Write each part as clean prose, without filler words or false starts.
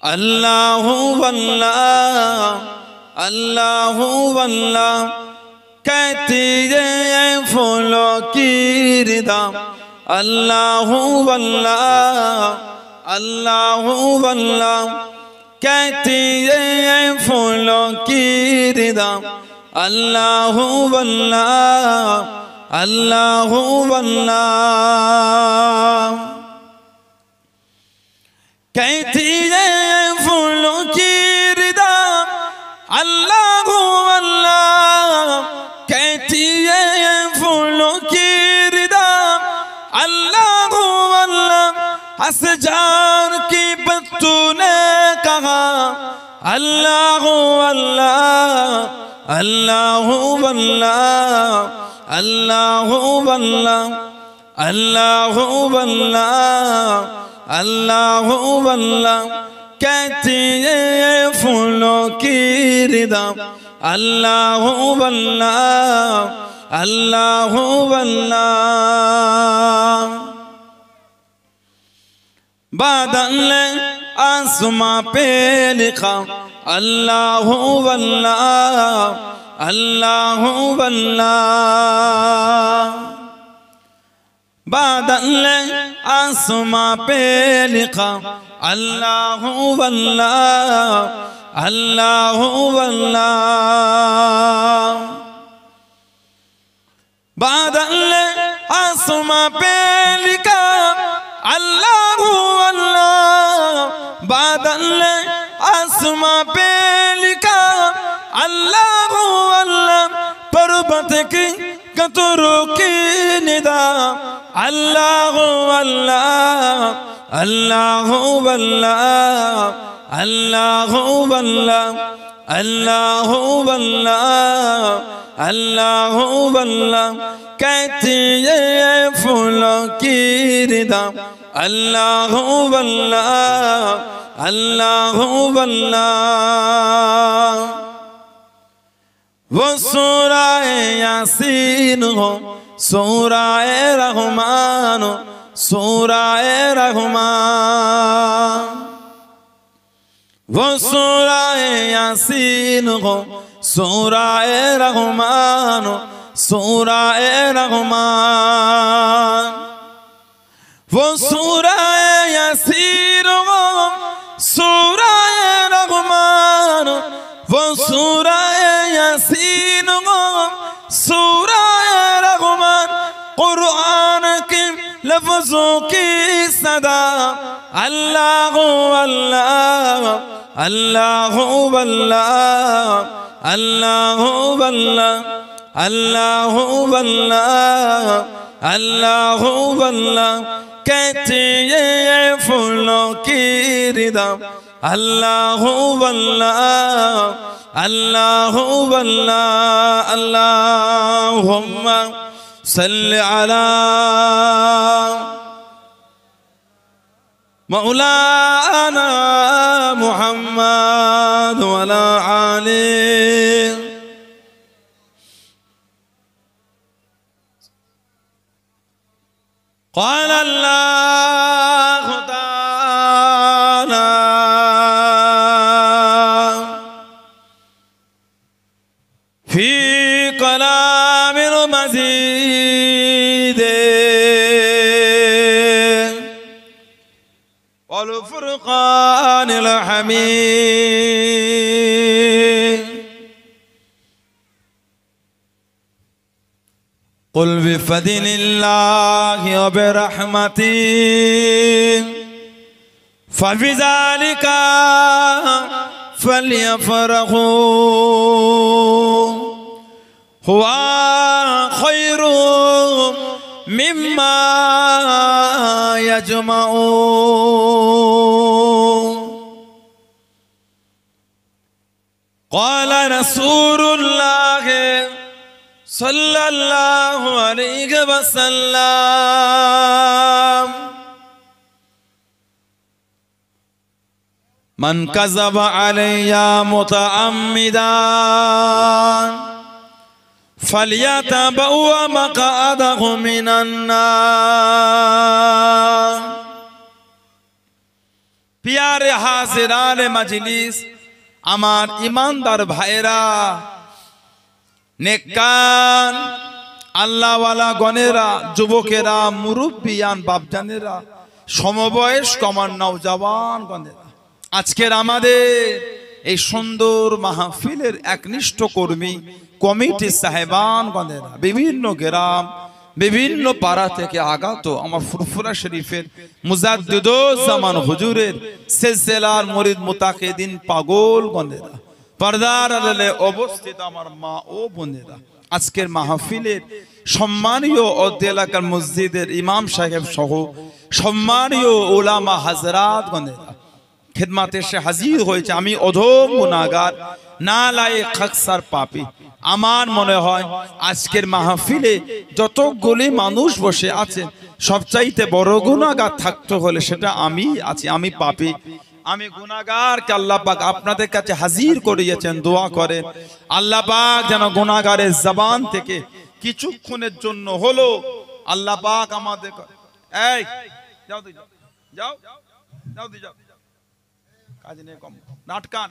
अल्लाहु वल्लाह अल्लाहु वल्लाह कहती है फूलों की रिदा अल्लाहु वल्लाह अल्लाहु वल्लाह कहती है फूलों की रिदा अल्लाहु वल्लाह अल्लाहु वल्लाह कहती है फूलों की रिदा अल्लाहु वल्लाह कहती है फूलों की रिदा अल्लाहु वल्लाह असजार की पत्तू ने कहा अल्लाहु वल्लाह अल्लाहु वल्लाह अल्लाहु वल्लाह अल्लाहु वल्लाह अल्लाहु वल्लाह कहती है फूलों की रिदा अल्लाहु वल्लाह अल्लाहु वल्लाह बादल ने आसमां पे लिखा अल्लाहु वल्लाह अल्लाहु वल्लाह बादल ने आसमां पे लिखा अल्लाहु वल्लाह अल्लाहु वल्लाह बादल ने आसमां पे लिखा अल्लाहु वल्लाह बादल ने आसमां पे लिखा अल्लाहु वल्लाह पर्वत की कतरों की निदा अल्लाहु वल्लाह अल्लाहु वल्लाह अल्लाहु वल्लाह अल्लाहु वल्लाह अल्लाहु वल्लाह कहती है फूलों की रिदा अल्लाहु वल्लाह अल्लाहु वल्लाह वो सूरह यासीन हो सूरह रहमान हो सूरह रहमान वो सूरह यासीन हो सूरह रहमान हो सूरह रहमान वो सूरह यासीन हो सूरह रहमान वो सूरह यासीन हो सूरह रहमान कुरान के लफ्जों की सदा अल्लाहु वल्लाह अल्लाहु वल्लाह अल्लाहु वल्लाह अल्लाहु वल्लाह अल्लाहु वल्लाह कहती है फूलों की रिदा अल्लाहु वल्लाह अल्लाहु वल्लाह अल्लाहुम्मा सल्लि अला मौलाना मुहम्मद व अला आलि क़ाल अल्लाह ताला फी कलामिल मजीद वल फुरक़ानिल हमीद कुल बिफदिलिल्लाहि व बिरहमतिही फबिज़ालिका फल्यफ़रहू हुवा खैरुम मिम्मा यजमऊन क़ाल रसूलुल्लाह सल्लल्लाहु अलैहि वसल्लम मन कज़ब अलैया मुतअम्मिदान फलियतबव्व मक़अदहु मिनन्नार পিয়ারে হাজিরানে মজলিস, আমার ইমানদার ভাইরা, নেককার আল্লাহওয়ালা গণেরা, যুবকেরা, মুরব্বিয়ান বাপজানেরা, সমবয়স্ক আমার নওজওয়ান গণেরা, আজকের আমাদের এই সুন্দর মাহফিলের একনিষ্ঠ কর্মী কমিটি সাহেবান গণেরা, বিভিন্ন গ্রাম বিভিন্ন পাড়া থেকে আগত আমার ফুরফুরা শরীফের মুজাদ্দিদুজ্জামান হুজুরের সিলসিলার মুরিদ মুতাকিদিন পাগল গণেরা, পর্দার আড়ালে অবস্থিত আমার মা ও বোনেরা, আজকের মাহফিলের সম্মানীয় অত্র এলাকার মসজিদের ইমাম সাহেব সহ সম্মানীয় উলামা হাজরাত গণেরা খিদমাতে এসে হাজির হয়েছে। আমি অধম গুনাহগার, নালায়েক, খাকসার, পাপী। আমার মনে হয় আজকের মাহফিলে যতগুলি মানুষ বসে আছেন সবচাইতে বড় গুনাহগার থাকতে হলে সেটা আমি আছি। আমি পাপী, আমি গুনাহগারকে আল্লাহ পাক আপনাদের কাছে হাজির করিয়েছেন। দোয়া করেন আল্লাহ পাক যেন গুনাহগারের জবান থেকে কিছুক্ষণের জন্য হলো আল্লাহ পাক আমাদের এই যাও যাও যাও যাও যাও কাজ নেই কম নাটকান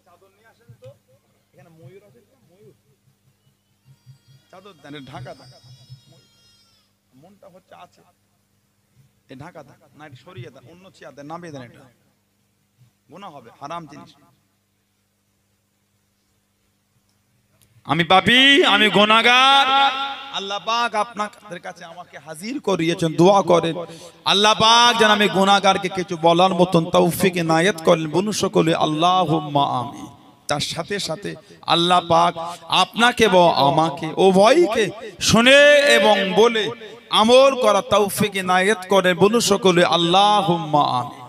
চাদর নিয়ে আসেন তো, এখানে ময়ূর আছে, ময়ূর চাদর দেন, ঢাকা ঢাকা মনটা হচ্ছে আছে এই ঢাকা ঢাকা না, এটা সরিয়ে দেন, অন্য চেয়ার দেন, নামিয়ে দেন, এটা গুনাহ হবে, হারাম জিনিস। আমি পাপী, আমি গুনাহগার, আল্লাহ পাক আপনাদের কাছে আমাকে হাজির করিয়েছেন। দোয়া করেন আল্লাহ পাক যেন আমি গুনাহগারকে কিছু বলার মতন তৌফিক ইনায়েত করেন। বলুন সকলে আল্লাহুম্মা আমিন। তার সাথে সাথে আল্লাহ পাক আপনাকে ও আমাকে উভয়কে শুনে এবং বলে আমল করা তৌফিক ইনায়েত করেন। বলুন সকলে আল্লাহুম্মা আমিন।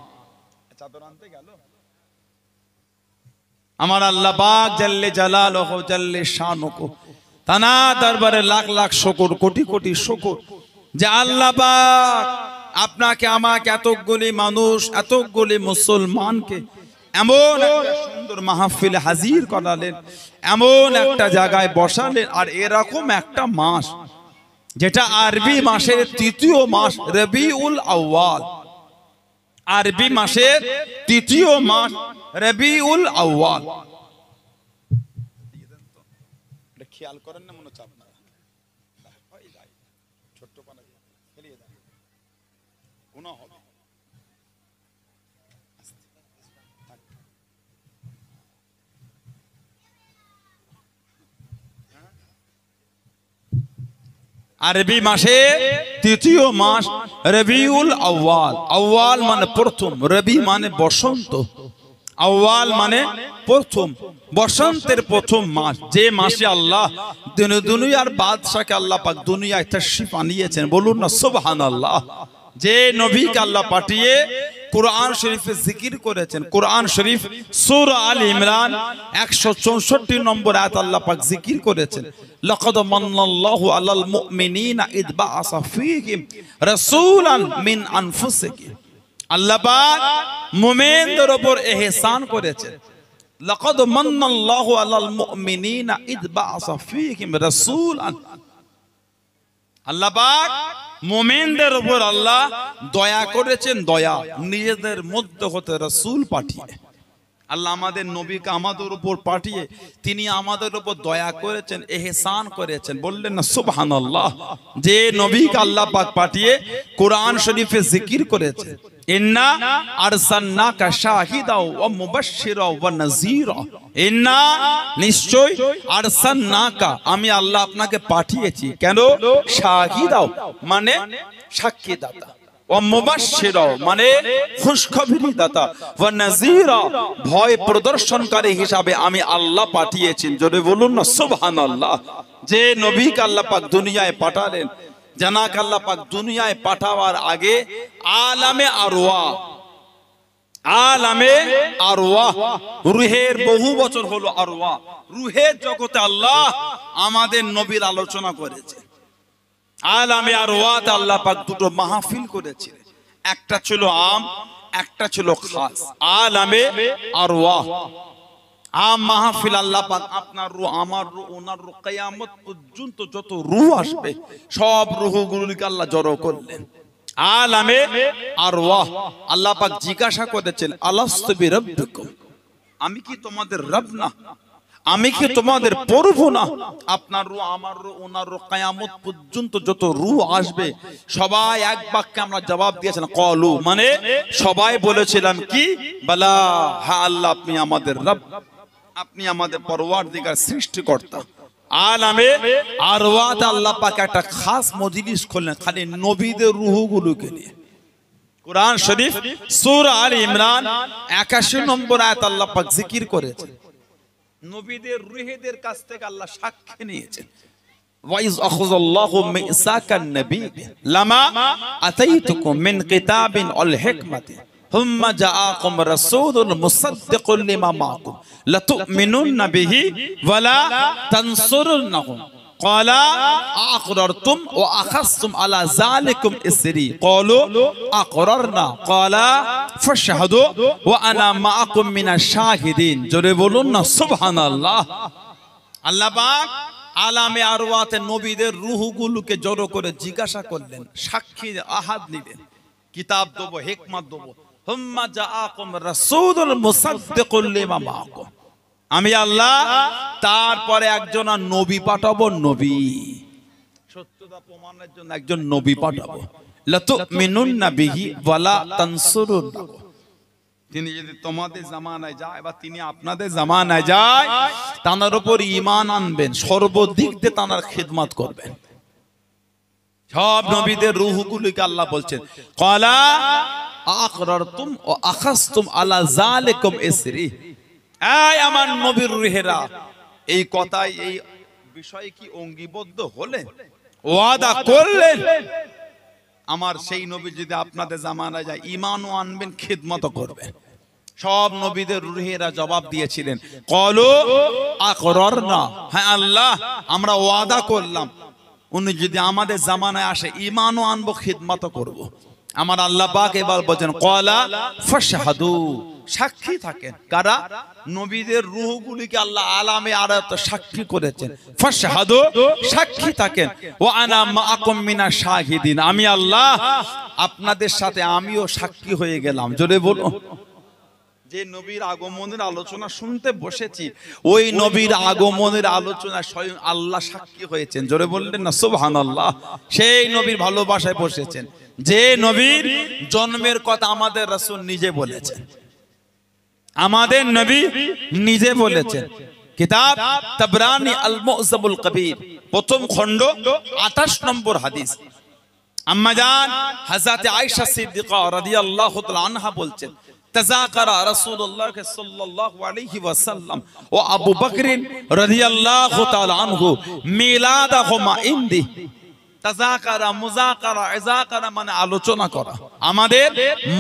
চাদর আনতে গেল আমার আল্লাহ পাক জাল্লে জালালুহু জাল্লে শানুহু, তানা দরবারে লাখ লাখ শুকর, কোটি কোটি শুকর যে আল্লাহ পাক আপনাকে আমাকে এতগুলি মানুষ, এতগুলি মুসলমানকে এমন একটা সুন্দর মাহফিলে হাজির করালেন, এমন একটা জায়গায় বসালেন। আর এরকম একটা মাস যেটা আরবি মাসের তৃতীয় মাস রবিউল আউয়াল, আরবি মাসের তৃতীয় মাস রবিউল আউয়াল। খেয়াল করেন না, মনে হচ্ছে আপনারা ছোট্ট পানা ফেলিয়ে দেন, গুনাহ হবে। আরবি মাসে তৃতীয় মাস রবিউল আউয়াল। আউয়াল মানে প্রথম, রবি মানে বসন্ত, আউয়াল মানে প্রথম, বসন্তের প্রথম মাস। যে মাসে আল্লাহ দুনিয়ার বাদশাকে আল্লাহ পাক দুনিয়ায় তাশরীফ আনিয়েছেন। বলুন না সুবহানাল্লাহ। যে নবীকে আল্লাহ পাঠিয়ে কুরআন শরীফে জিকির করেছেন। কুরআন শরীফ সূরা আল ইমরান 164 নম্বর আয়াত আল্লাহ পাক জিকির করেছেন, লাকাদ মান্নাল্লাহু আলাল মুমিনিনা ইদ বাআসা ফীহিম রাসূলান মিন আনফুসিহিম। আল্লাহ পাক মুমিনদের উপর ইহসান করেছেন। লাকাদ মান্নাল্লাহু আলাল মুমিনিনা ইদ বাআসা ফীহিম রাসূলান। আল্লাহ পাক মুমিনদের উপর আল্লাহ দয়া করেছেন, দয়া নিজেদের মধ্যে হতে রাসূল পাঠিয়ে। আল্লাহ আমাদের নবীকে আমাদের উপর পাঠিয়ে তিনি আমাদের উপর দয়া করেছেন, ইহসান করেছেন। বললেন না সুবহানাল্লাহ। যে নবীকে আল্লাহ পাক পাঠিয়ে কুরআন শরীফে জিকির করেছে, ইন্না আরসালনাকা শাহিদাও ওয়া মুবাশশিরাও ওয়া নাযীরা। ইন্না নিশ্চয়, আরসালনাকা আমি আল্লাহ আপনাকে পাঠিয়েছি। কেন? শাহিদাও মানে সাক্ষীদাতা, ওয়া মুবাশশিরাও মানে খুশখবরি দাতা, ওয়া নাযীরা ভয় প্রদর্শনকারী হিসাবে আমি আল্লাহ পাঠিয়েছি। জোরে বলুন না সুবহানাল্লাহ। যে নবীকে আল্লাহ পাক দুনিয়ায় পাঠালেন, জানাক আল্লাহ পাক দুনিয়ায় পাঠাবার আগে আলামে আরওয়াহ, আলামে আরওয়াহ রূহের বহু বছর হলো আরওয়াহ, রূহের জগতে আল্লাহ আমাদের নবীর আলোচনা করেছে। আলামে আরওয়াহ আল্লাহ পাক দুটো মাহফিল করেছিলেন, একটা ছিল আম, একটা ছিল খাস। আলামে আরওয়াহ, আম মাহফিল আল্লাহ পাক আপনার রূহ, আমার রূহ, ওনার রূহ, কিয়ামত পর্যন্ত যত রূহ আসবে সব রূহগুলোকে আল্লাহ জড়ো করলেন আলামে আরওয়াহ। আল্লাহ পাক জিজ্ঞাসা করেছেন, আলাস্তু বিরাব্বিকুম, আমি কি তোমাদের রব না, আমি কি তোমাদের প্রভু না? আপনার রূহ, আমার রূহ, ওনার রূহ, কিয়ামত পর্যন্ত যত রূহ আসবে সবাই এক বাক্যে আমরা জবাব দিয়েছেন ক্বালু, মানে সবাই বলেছিলাম কি, বালা, হ্যাঁ আল্লাহ আপনি আমাদের রব, আপনি আমাদের পরওয়ারদিগার, সৃষ্টিকর্তা। আলামে আরওয়াতে আল্লাহ পাক একটা খাস মজলিস করলেন খালি নবীদের রূহগুলোকে নিয়ে। কোরআন শরীফ সূরা আলে ইমরান 81 নম্বর আয়াত আল্লাহ পাক জিকির করেছেন, নবীদের রূহদের কাছ থেকে আল্লাহ সাক্ষী নিয়েছেন। ওয়াইজ আখাযাল্লাহু মিসাকান নবী লামা আতাইতুকুম মিন কিতাবিন ওয়াল হিকমাতি ثم جاءكم رسول مصدق لما معكم لتؤمنن به ولا تنصرنه قال أقررتم وأخذتم على ذلكم إصري قالوا أقررنا قال فاشهدوا وأنا معكم من الشاهدين জোরে বলুন না সুবহানাল্লাহ। আল্লাহ পাক আলামে আরওয়াতে নবীদের রূহগুলোকে জড়ো করে জিজ্ঞাসা করলেন, সাক্ষী আহাদ নিলেন, কিতাব দেব, হিকমত দেব। হুম্মা জাআকুম রাসূলুল মুসাদ্দিকুল লিমা মাআকুম, আমি আল্লাহ তারপরে একজন নবী পাঠাবো, নবী সত্যতা প্রমাণের জন্য একজন নবী পাঠাবো। লাতুমিনুন্না বিহি ওয়ালা তানসুরুন্নাহু, তিনি যদি তোমাদের জামানায় যায় বা তিনি আপনাদের জামানায় যায়, তার উপর ঈমান আনবেন, সর্বদিক দিয়ে তার খিদমত করবেন। সব নবীদের রূহগুলোকে আল্লাহ বলছেন, ক্বালা আকরারতুম ওয়া আখাযতুম আলা যালিকুম ইসরি, এই আমার নবীর রূহেরা, এই কথাই এই বিষয়ে কি অঙ্গীবদ্ধ হলেন, ওয়াদা করলেন আমার সেই নবী যদি আপনাদের জামানায় যায় ঈমানও আনবেন, খিদমতও করবেন। সব নবীদের রূহেরা জবাব দিয়েছিলেন, ক্বালু আকরারনা, হ্যাঁ আল্লাহ আমরা ওয়াদা করলাম উনি যদি আমাদের জামানায় আসে ঈমানও আনবো, খিদমতও করব। আমার আল্লাহ পাক এবার বলেন, ক্বালা ফাশহাদু, সাক্ষী থাকেন। কারা? নবীদের রূহগুলিকে আল্লাহ আলামে আরাত সাক্ষী করেছেন। ফাশহাদু, সাক্ষী থাকেন। ওয়া আনা মাআকুম মিনাশ শাহিদিন, আমি আল্লাহ আপনাদের সাথে আমিও সাক্ষী হয়ে গেলাম। জোরে বলো। যে নবীর আগমনের আলোচনা শুনতে বসেছি, ওই নবীর আগমনের আলোচনা স্বয়ং আল্লাহ সাক্ষী হয়েছেন। জোরে বললেন না সুবহানাল্লাহ। সেই নবীর ভালোবাসায় বসেছেন, যে নবীর জন্মের কথা আমাদের রাসূল নিজে বলেছেন, আমাদের নবী নিজে বলেছেন। কিতাব তাবরানী আল মু'জামুল কবির প্রথম খণ্ড 28 নম্বর হাদিস। আম্মা জান হযরত আয়েশা সিদ্দিকা রাদিয়াল্লাহু তাআলা আনহা বলছেন, তাযাকারা রাসূলুল্লাহ সাল্লাল্লাহু আলাইহি ওয়াসাল্লাম ও আবু বকর রাদিয়াল্লাহু তাআলা আনহু মিলাদাহুমা ইনদি। তাযাকারা, মুযাকারা, ইযাকারা মানে আলোচনা করা। আমাদের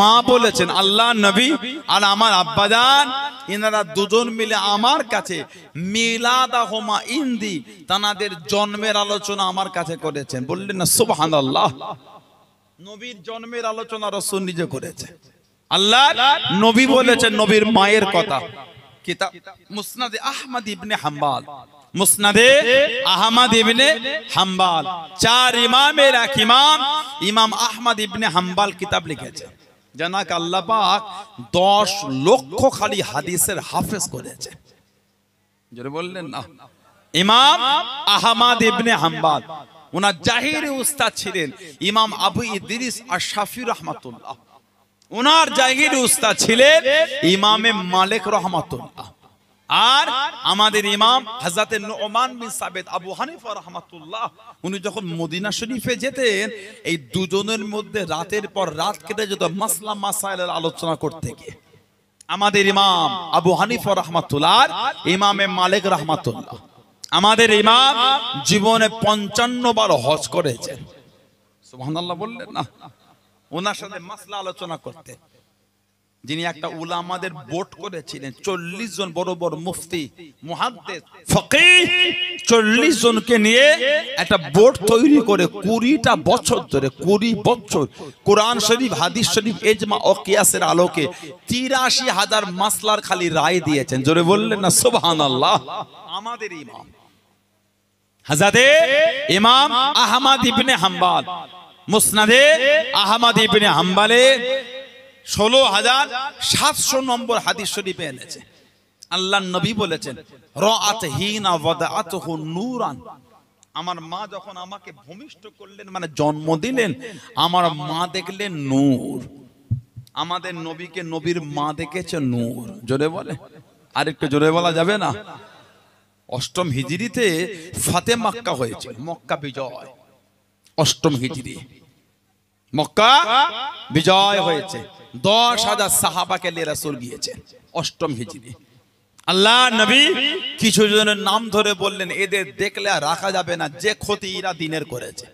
মা বলেছেন আল্লাহ নবী আর আমার আব্বাজান ইনারা দুজন মিলে আমার কাছে মিলাদাহুমা ইনদি, তানাদের জন্মের আলোচনা আমার কাছে করেছেন। বললেন না সুবহানাল্লাহ। নবীর জন্মের আলোচনা রাসূল নিজে করেছেন। আল্লাহ নবী বলেছেন নবীর মায়ের কথা। কিতাব মুসনাদে আহমদ ইবনে হাম্বাল, মুসনাদে আহমদ ইবনে হাম্বাল, চার ইমামের এক ইমাম ইমাম আহমদ ইবনে হাম্বাল কিতাব লিখেছেন। জানাক আল্লাহ পাক 10 লক্ষ খালি হাদিসের হাফেজ করেছে। যারা বললেন না ইমাম আহমদ ইবনে হাম্বাল, ওনার জাহিরি উস্তাদ ছিলেন ইমাম আবু ইদ্রিস আশ-শাফি রাহমাতুল্লাহ, ওনার জাহিরি উস্তাদ ছিলেন ইমামে মালিক রাহমাতুল্লাহ। আর আমাদের ইমাম হযরত নুমান বিন সাবিত আবু হানিফা রাহমাতুল্লাহ, উনি যখন মদিনা শরীফে যেতেন এই দুজনের মধ্যে রাতের পর রাত কেটে যেত মাসলা মাসাইলের আলোচনা করতে গিয়ে। আমাদের ইমাম আবু হানিফা রাহমাতুল্লাহ আর ইমামে মালিক রাহমাতুল্লাহ, আমাদের ইমাম জীবনে 55 বার হজ করেছেন। সুবহানাল্লাহ বললেন না। ওনার সাথে মাসলা আলোচনা করতে যিনি একটা উলামাদের বোর্ড করেছিলেন, 40 জন বড় বড় মুফতি, মুহাদ্দিস, ফকিহ, 40 জনকে নিয়ে একটা বোর্ড তৈরি করে 20টা বছর ধরে, 20 বছর কোরআন শরীফ, হাদিস শরীফ, ইজমা ও কিয়াসের আলোকে 83,000 মাসলার খালি রায় দিয়েছেন। জোরে বললেন না সুবহানাল্লাহ। আমাদের ইমাম হযরতে ইমাম আহমদ ইবনে হাম্বল, মুসনাদে আহমদ ইবনে হাম্বলে 16,700 নম্বর হাদিস শরীফে এনেছে। আল্লাহর নবী বলেছেন, রাআত হিনা ওয়াদাআতুহু নূরান, আমার মা যখন আমাকে ভূমিষ্ঠ করলেন, মানে জন্ম দিলেন, আমার মা দেখলেন নূর। আমাদের নবীকে নবীর মা দেখেছে নূর। জোরে বলে, আরেকটু জোরে বলা যাবে না? 8ম হিজরিতে ফাতে মক্কা হয়েছে, মক্কা বিজয়। 8ম হিজরি মক্কা বিজয় হয়েছে, 10,000 সাহাবাকে নিয়ে রাসূল গিয়েছেন 8ম হিজরি। আল্লাহ নবী কিছু জনের নাম ধরে বললেন, এদের দেখলে আর রাখা যাবে না, যে ক্ষতি এরা দিনের করেছে।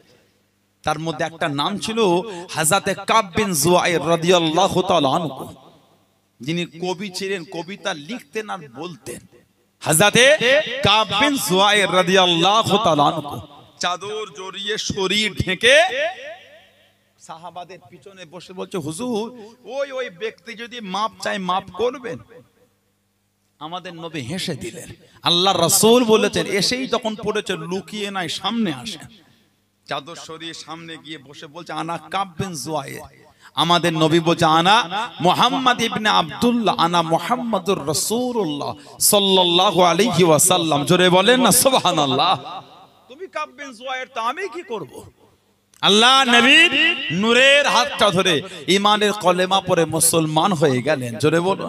তার মধ্যে একটা নাম ছিল হযরতে কাব বিন জুয়াইর রাদিয়াল্লাহু তাআলা আনহু, যিনি কবি ছিলেন, কবিতা লিখতেন আর বলতেন। হযরতে কাব বিন জুয়াইর রাদিয়াল্লাহু তাআলা আনহু চাদর জড়িয়ে শরীর ঢেকে সাহাবাদের পিছনে বসে বলছে, হুজুর ওই ব্যক্তি যদি মাপ চায় মাপ করবেন। আমাদের নবী হেসে দিলেন। আল্লাহর রাসূল বলেছেন, এসেই তখন পড়েছে, লুকিয়ে নাই, সামনে আসে। চাদর সরিয়ে সামনে গিয়ে বসে বলছে, আনা কাব বিন জুয়াইর। আমাদের নবী বলছে, আনা মুহাম্মদ ইবনে আব্দুল্লাহ, আনা মুহাম্মাদুর রাসূলুল্লাহ সাল্লাল্লাহু আলাইহি ওয়াসাল্লাম। জোরে বলেন না সুবহানাল্লাহ। তুমি কাব বিন জুয়াইর, তা আমি কি করব? আল্লাহ নবীর নূরের হাতটা ধরে ঈমানের কলেমা পড়ে মুসলমান হয়ে গেলেন। জোরে বলো।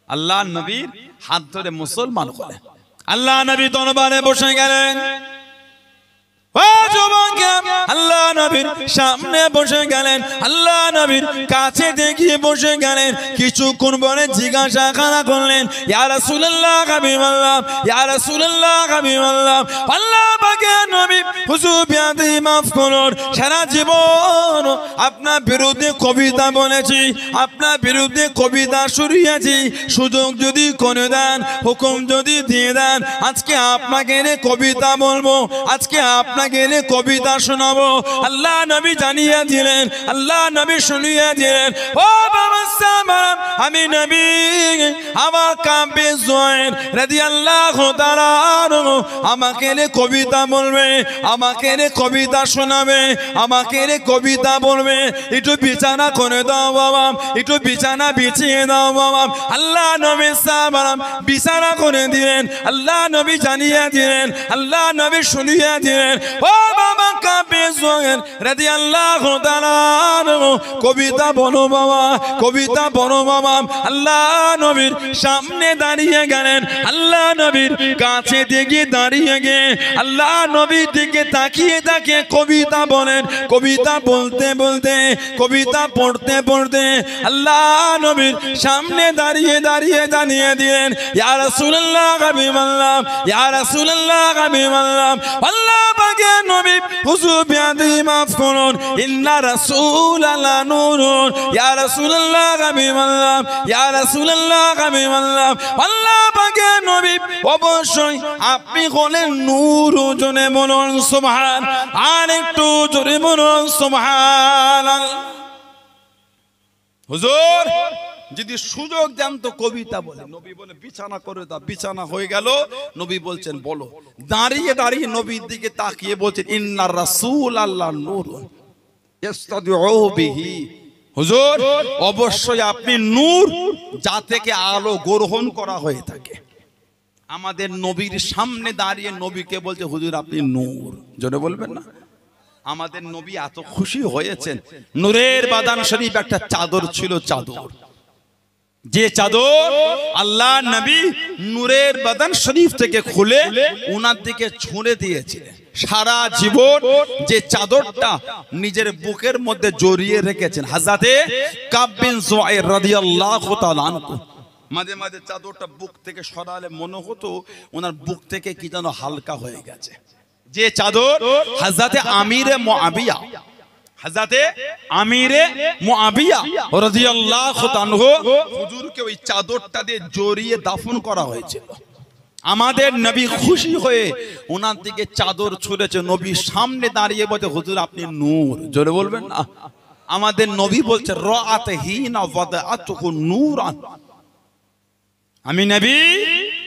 আল্লাহ নবীর হাত ধরে মুসলমান হলেন। আল্লাহ নবী দরবারে বসে গেলেন। আল্লাহ নবীর সামনে বসে গেলেন, আল্লাহ নবীর কাছে দেখিয়ে বসে গেলেন। কিছুক্ষণ পরে জিজ্ঞাসা করলেন, ইয়া রাসূলুল্লাহ হাবিবাল্লাহ, ইয়া রাসূলুল্লাহ হাবিবাল্লাহ, আল্লাহ পাকের নবী, হুজুর বিয়াদবি মাফ করুন, সারা জীবন আপনার বিরুদ্ধে কবিতা বলেছি, আপনার বিরুদ্ধে কবিতা শুনিয়েছি, সুযোগ যদি করে দেন, হুকুম যদি দিয়ে দেন, আজকে আপনাকে এনে কবিতা বলবো, আজকে আপনাকে কবিতা শোনাবো। আল্লাহ নবী জানিয়ে দিলেন, আল্লাহ নবী শুনিয়ে দিলেন, ও বাবা সালাম, আমি নবী, আমার কাব বিন জুয়াইর রাদিয়াল্লাহু তাআলা আনহু আমাকে কবিতা বলবে, আমাকে কবিতা শোনাবে, আমাকে কবিতা বলবে। একটু বিছানা করে দাও বাবা, একটু বিছানা বিছিয়ে দাও বাবা। আল্লাহ নবী সালাম বিছানা করে দিলেন। আল্লাহ নবী জানিয়ে দিলেন, আল্লাহ নবী শুনিয়ে দিলেন, ও বাবা কাব বিন জুয়াইর রাদিয়াল্লাহু তাআলা আনহু কবিতা বলো বাবা, কবিতা বলো বাবা। আল্লাহ নবীর সামনে দাঁড়িয়ে গেলেন, আল্লাহ নবীর কাছে দিকে দাঁড়িয়ে গিয়ে আল্লাহ নবীর দিকে তাকিয়ে তাকিয়ে কবিতা বলেন। কবিতা বলতে বলতে, কবিতা পড়তে পড়তে আল্লাহ নবীর সামনে দাঁড়িয়ে দাঁড়িয়ে জানিয়ে দিলেন, ইয়া রাসূলুল্লাহ হাবিবাল্লাহ, ইয়া রাসূলুল্লাহ হাবিবাল্লাহ, আল্লাহ পাকের নবী, হুজুর বিয়াদবি মাফ করুন, ইন্না রাসূলাল্লাহ নূরুন, ইয়া রাসূলুল্লাহ হাবিবাল্লাহ, ইয়া রাসূলুল্লাহ হাবিবাল্লাহ, আল্লাহ পাকের নবী, অবশ্যই আপনি হলেন নূর। জোরে বলুন সুবহান, আর একটু জোরে বলুন সুবহানাল্লাহ। হুজুর যদি সুযোগ দেন তো কবিতা বলে। নবী বলে, বিছানা করে দাও। বিছানা হয়ে গেল। নবী বলছেন, বলো। দাঁড়িয়ে দাঁড়িয়ে নবীর দিকে তাকিয়ে বলছেন, ইন্না রাসূলাল্লাহ নূরুন ইস্তাদিউ বিহি। হুজুর অবশ্যই আপনি নূর, যা থেকে আলো গ্রহণ করা হয়ে থাকে। আমাদের নবীর সামনে দাঁড়িয়ে নবীকে বলছে, হুজুর আপনি নূর। জোরে বলবেন না? আমাদের নবী এত খুশি হয়েছেন। নূরের বাদান শরীফ একটা চাদর ছিল, চাদর, যে চাদর আল্লাহ নবী নূরের বাদান শরীফ থেকে খুলে ওনার দিকে ছুঁড়ে দিয়েছিলেন। সারা জীবন যে চাদরটা নিজের বুকের মধ্যে জড়িয়ে রেখেছেন হযরতে কাব বিন জুয়াইর রাদিয়াল্লাহু তাআলা আনহু। মাঝে মাঝে চাদরটা বুক থেকে সরালে মনে হতো ওনার বুক থেকে কি যেন হালকা হয়ে গেছে। যে চাদর হযরতে আমিরে মুআবিয়া, হযরতে আমিরে মুআবিয়া রাদিয়াল্লাহু তাআলা হুজুরকে ওই চাদরটা দিয়ে জড়িয়ে দাফন করা হয়েছিল। আমাদের নবী খুশি হয়ে ওনার দিকে চাদর ছুঁড়েছে, নবীর সামনে দাঁড়িয়ে বলছে হুজুর আপনি নূর। জোরে বলবেন না। আমাদের নবী বলছে রাআতহিনা ওয়াদাআতুহু নূরান। আমি নবী,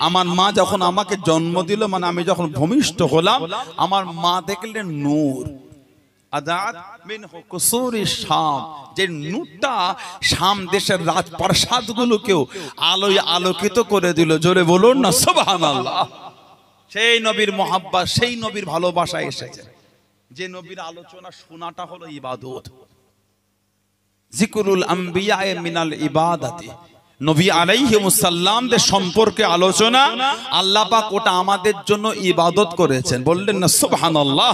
আমার মা যখন আমাকে জন্ম দিল, মানে আমি যখন ভূমিষ্ঠ হলাম, আমার মা দেখলেন নূর। আদাত মিনহু কুসুরি শাম, যে নূরটা শাম দেশের রাজপ্রাসাদগুলোকেও আলোয় আলোকিত করে দিল। জোরে বলুন না সুবহানাল্লাহ। সেই নবীর মহাব্বত, সেই নবীর ভালোবাসা এসেছে। যে নবীর আলোচনা শোনাটা হলো ইবাদত। যিকরুল আম্বিয়া মিনাল ইবাদাতি, নবী আলাইহিস সালামদের সম্পর্কে আলোচনা, আল্লাহ পাক ওটা আমাদের জন্য ইবাদত করেছেন। বললেন না সুবহানাল্লাহ।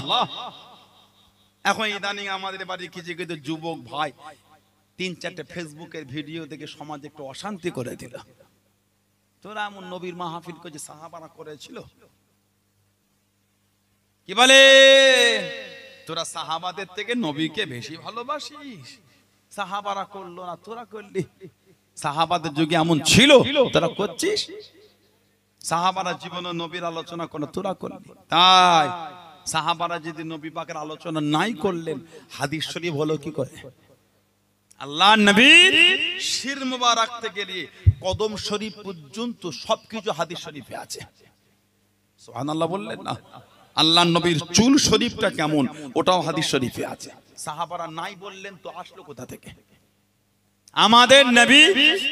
এখন ইদানিং আমাদের বাড়ি কিছু কিছু যুবক ভাই 3-4টে ফেসবুকের ভিডিও দেখে সমাজে একটু অশান্তি করে দিল। তোরা এমন নবীর মাহফিল করে সাহাবারা করেছিল, কি বলে তোরা সাহাবাদের থেকে নবীকে বেশি ভালোবাসিস, সাহাবারা করলো না তোরা করলি। সাহাবাদের যুগে এমন ছিল, তোরা করছিস। সাহাবারা জীবনে নবীর আলোচনা করে, তোরা করলি। তাই সাহাবারা যদি নবী পাকের আলোচনা নাই করলেন, হাদিস শরীফ হলো কি করে? আল্লাহ নবীর শির মুবারক থেকে নিয়ে কদম শরীফ পর্যন্ত সবকিছু হাদিস শরীফে আছে। সুবহানাল্লাহ বললেন না। আল্লাহ নবীর চুল শরীফটা কেমন, ওটাও হাদিস শরীফে আছে। সাহাবারা নাই বললেন তো আসলো কোথা থেকে? আমাদের নবী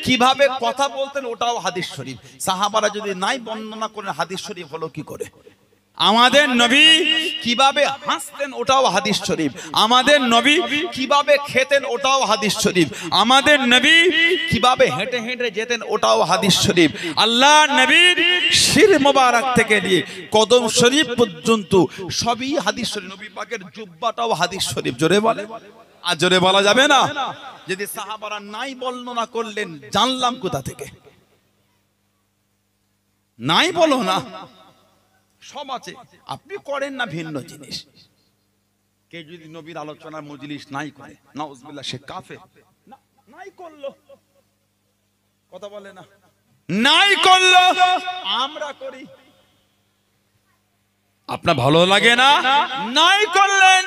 কিভাবে কথা বলতেন, ওটাও হাদিস শরীফ। সাহাবারা যদি নাই বর্ণনা করেন, হাদিস শরীফ হলো কি করে? আমাদের নবী কিভাবে হাসতেন, ওটাও হাদিস শরীফ। আমাদের নবী কিভাবে খেতেন, ওটাও হাদিস শরীফ। আমাদের নবী কিভাবে হেঁটে হেঁটে যেতেন, ওটাও হাদিস শরীফ। আল্লাহ নবীর শির মোবারক থেকে নিয়ে কদম শরীফ পর্যন্ত সবই হাদিস শরীফ। নবী পাকের জুব্বাটাও হাদিস শরীফ। জোরে বলে, আর জোরে বলা যাবে না। যদি সাহাবারা নাই বর্ণনা করলেন, জানলাম কোথা থেকে? নাই বলো না, সব আছে, আপনি করেন না ভিন্ন জিনিস। কে যদি নবীর আলোচনার মজলিস নাই করে, নাউজুবিল্লাহ, সে কাফের। নাই করলো, কথা বলে না, নাই করলো, আমরা করি। আপনার ভালো লাগে না, নাই করলেন,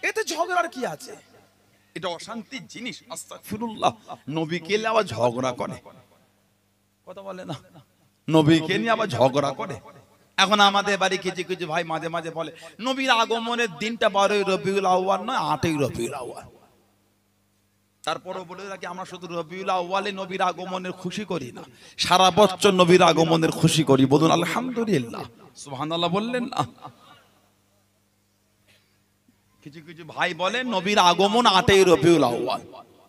এতে ঝগড়ার কি আছে? এটা অশান্তির জিনিস। আস্তাগফিরুল্লাহ। নবীকে নিয়ে আবার ঝগড়া করে, কথা বলে না, নবীকে নিয়ে আবার ঝগড়া করে। এখন আমাদের বাড়ি কিছু কিছু ভাই মাঝে মাঝে বলে নবীর আগমনের দিনটা 12ই রবিউল আউয়াল নয়, 8ই রবিউল আউয়াল। তারপরও বলে রাখি, আমরা শুধু রবিউল আউয়ালে নবীর আগমনের খুশি করি না, সারা বছর নবীর আগমনের খুশি করি। বলুন আলহামদুলিল্লাহ, সুবহানাল্লাহ বললেন না। কিছু কিছু ভাই বলে নবীর আগমন 8ই রবিউল আউয়াল,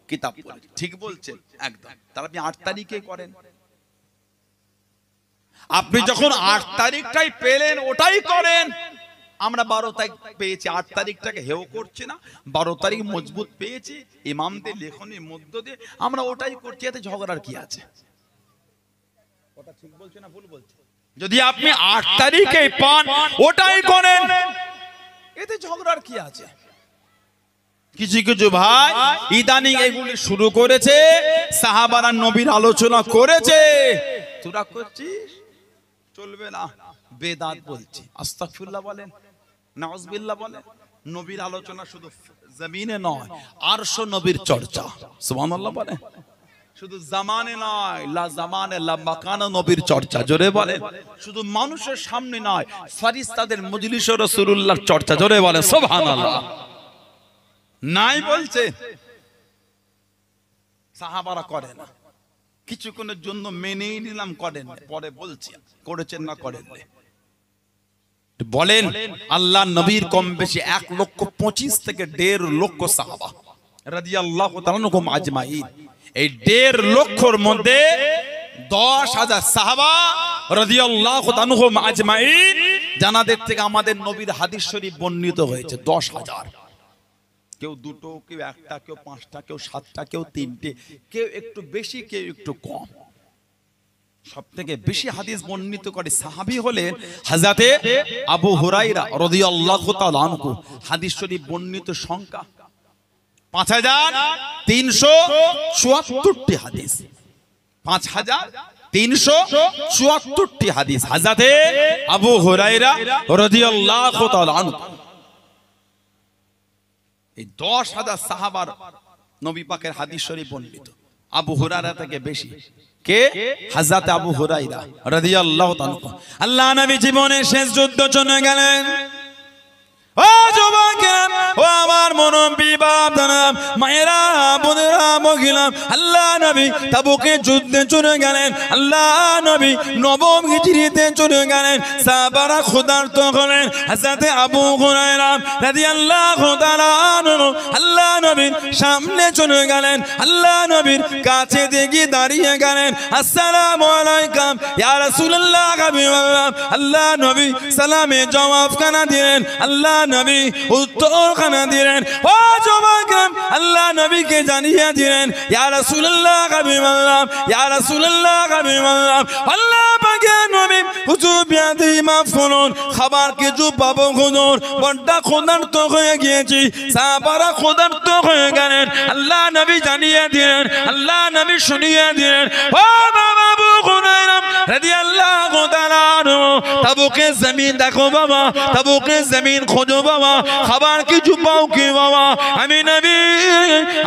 কিতাব পড়ে। ঠিক বলছেন একদম। তার আপনি 8 তারিখে করেন। আপনি যখন 8 তারিখটাই পেলেন, ওটাই করেন। আমরা 12 তারিখ পেয়েছি, 8 তারিখটাকে হেও করছি না। 12 তারিখ মজবুত পেয়েছি ইমামদের লেখনের মধ্য দিয়ে, আমরা ওটাই করছি। এতে ঝগড়ার কি আছে? কথা ঠিক বলছে না ভুল বলছে? যদি আপনি 8 তারিখে পান, ওটাই করেন, এতে ঝগড়ার কি আছে? কিছু কিছু ভাই ইদানিং এগুলি শুরু করেছে, সাহাবারা নবীর আলোচনা করেছে, তোরা করছিস, চলবে না, বেদাত বলছি। আস্তাগফিরুল্লাহ বলেন, নাউজুবিল্লাহ বলেন। নবীর আলোচনা শুধু জমিনে নয়, আরশ নবীর চর্চা। সুবহানাল্লাহ বলেন। শুধু জামানে নয়, লা জামানে লা মাকানে নবীর চর্চা। জোরে বলেন। শুধু মানুষের সামনে নয়, ফেরেশতাদের মজলিসে রাসূলুল্লাহর চর্চা। জোরে বলেন সুবহানাল্লাহ। নাই বলছে, সাহাবারা করে না, কিছুক্ষণের জন্য মেনেই নিলাম, করেন, পরে বলছি করেছেন না করেন। বলেন আল্লাহ নবীর কম বেশি 1,25,000 থেকে 1.5 লক্ষ সাহাবা রাদিয়াল্লাহু তাআলা আনহুম আজমাইন। এই 1.5 লক্ষর মধ্যে 10,000 সাহাবা রাদিয়াল্লাহু তাআলা আনহুম আজমাইন জানাদের থেকে আমাদের নবীর হাদিস শরীফ বর্ণিত হয়েছে। 10,000। কেউ 2টো, কেউ 1টা, কেউ 5টা, কেউ 7টা, কেউ 3টে, কেউ একটু বেশি, কেউ একটু কম। সবথেকে বেশি হাদিস বর্ণিত করে সাহাবী হলেন হযরতে আবু হুরায়রা রাদিয়াল্লাহু তাআলা আনহু। হাদিস শরীফ বর্ণিত সংখ্যা 5374টি হাদিস, 5374টি হাদিস হযরতে আবু হুরায়রা রাদিয়াল্লাহু তাআলা আনহু। এই 10,000 সাহাবার নবী পাকের হাদিস শরীফ বর্ণিত, আবু হুরায়রা থেকে বেশি কে? হযরত আবু হুরায়রা রাদিয়াল্লাহু তাআলা। আল্লাহ নবী জীবনে শেষ যুদ্ধ চলে গেলেন। ও যুবকেরা, ও আমার মুরব্বি বাপদাদা, মায়েরা, বোনেরা, মহিলা, আল্লাহ নবী তাবুকে যুদ্ধে চলে গেলেন। আল্লাহ নবী নবম হিজরিতে চলে গেলেন। সাহাবারা ক্ষুধার্ত হলেন। হযরত আবু হুরায়রা রাদিয়াল্লাহু তাআলা আনহু আল্লাহ নবীর সামনে চলে গেলেন। আল্লাহ নবীর কাছে দিয়ে দাঁড়িয়ে গেলেন। আসসালামু আলাইকুম ইয়া রাসূলুল্লাহ, হাবিবাল্লাহ। আল্লাহ নবী সালামে জবাব খানা দিলেন। আল্লাহ নবী উত্তর খানা দিলেন। ও যুবকেরা, আল্লাহ নবীকে জানিয়ে দিলেন, ইয়া রাসূলুল্লাহ, হাবিবাল্লাহ, ইয়া রাসূলুল্লাহ, হাবিবাল্লাহ। আল্লাহ পাকের নবী, হুজুর বিয়াদি মাফ করুন, খাবার কিছু পাবো হুজুর, বড্ড ক্ষুধার্ত হয়ে গিয়েছি। সাহাবারা ক্ষুধার্ত হয়ে গেলেন। আল্লাহ নবী জানিয়ে দিলেন, আল্লাহ নবী শুনিয়ে দিলেন, ও বাবা আবু হুরায়রা রাদিয়াল্লাহু তাআলা আনহু, তাবুকে জমিন দেখো বাবা, তাবুকে জমিন খোঁজো বাবা, খাবার কিছু পাও কি বাবা? আমি নবী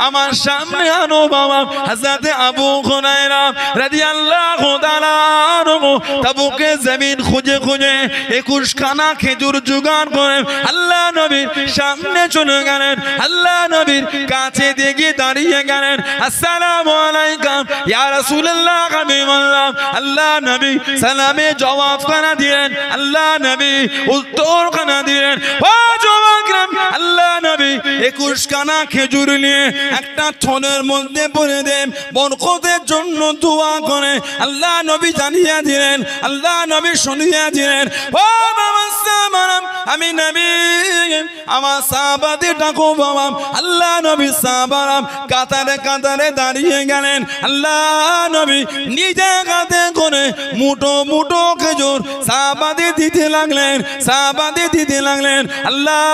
আমার সামনে আনো বাবা। হযরত আবু হুরায়রা রাদিয়াল্লাহু তাআলা আনহু তাবুকে জমিন খুঁজে খুঁজে 21 খানা খেজুর জোগাড় করে আল্লাহ নবীর সামনে চলে গেলেন। আল্লাহ নবীর কাছে দিয়ে দাঁড়িয়ে গেলেন। আসসালামু আলাইকুম ইয়া রাসূলুল্লাহ, হাবিবাল্লাহ। আল্লাহ নবী সালামে জবাব খানা দিলেন। আল্লাহ নবী উত্তর খানা দিলেন। ও যুবকেরা, আল্লাহ নবী 21 খানা খেজুর নিয়ে একটা থলের মধ্যে ভরে দেন, বরকতের জন্য দোয়া করে আল্লাহ নবী জানিয়ে দিলেন, আল্লাহ নবী শুনিয়ে দিলেন। ও বাবা সাহাবারা, আমি নবী আমার সাহাবাদের ডাকো বাবা। আল্লাহ নবী সাহাবারা কাতারে কাতারে দাঁড়িয়ে গেলেন। আল্লাহ নবী নিজে হাতে করে মুঠো মুঠো খেজুর সাহাবাদের দিতে লাগলেন, সাহাবাদের দিতে লাগলেন। আল্লাহ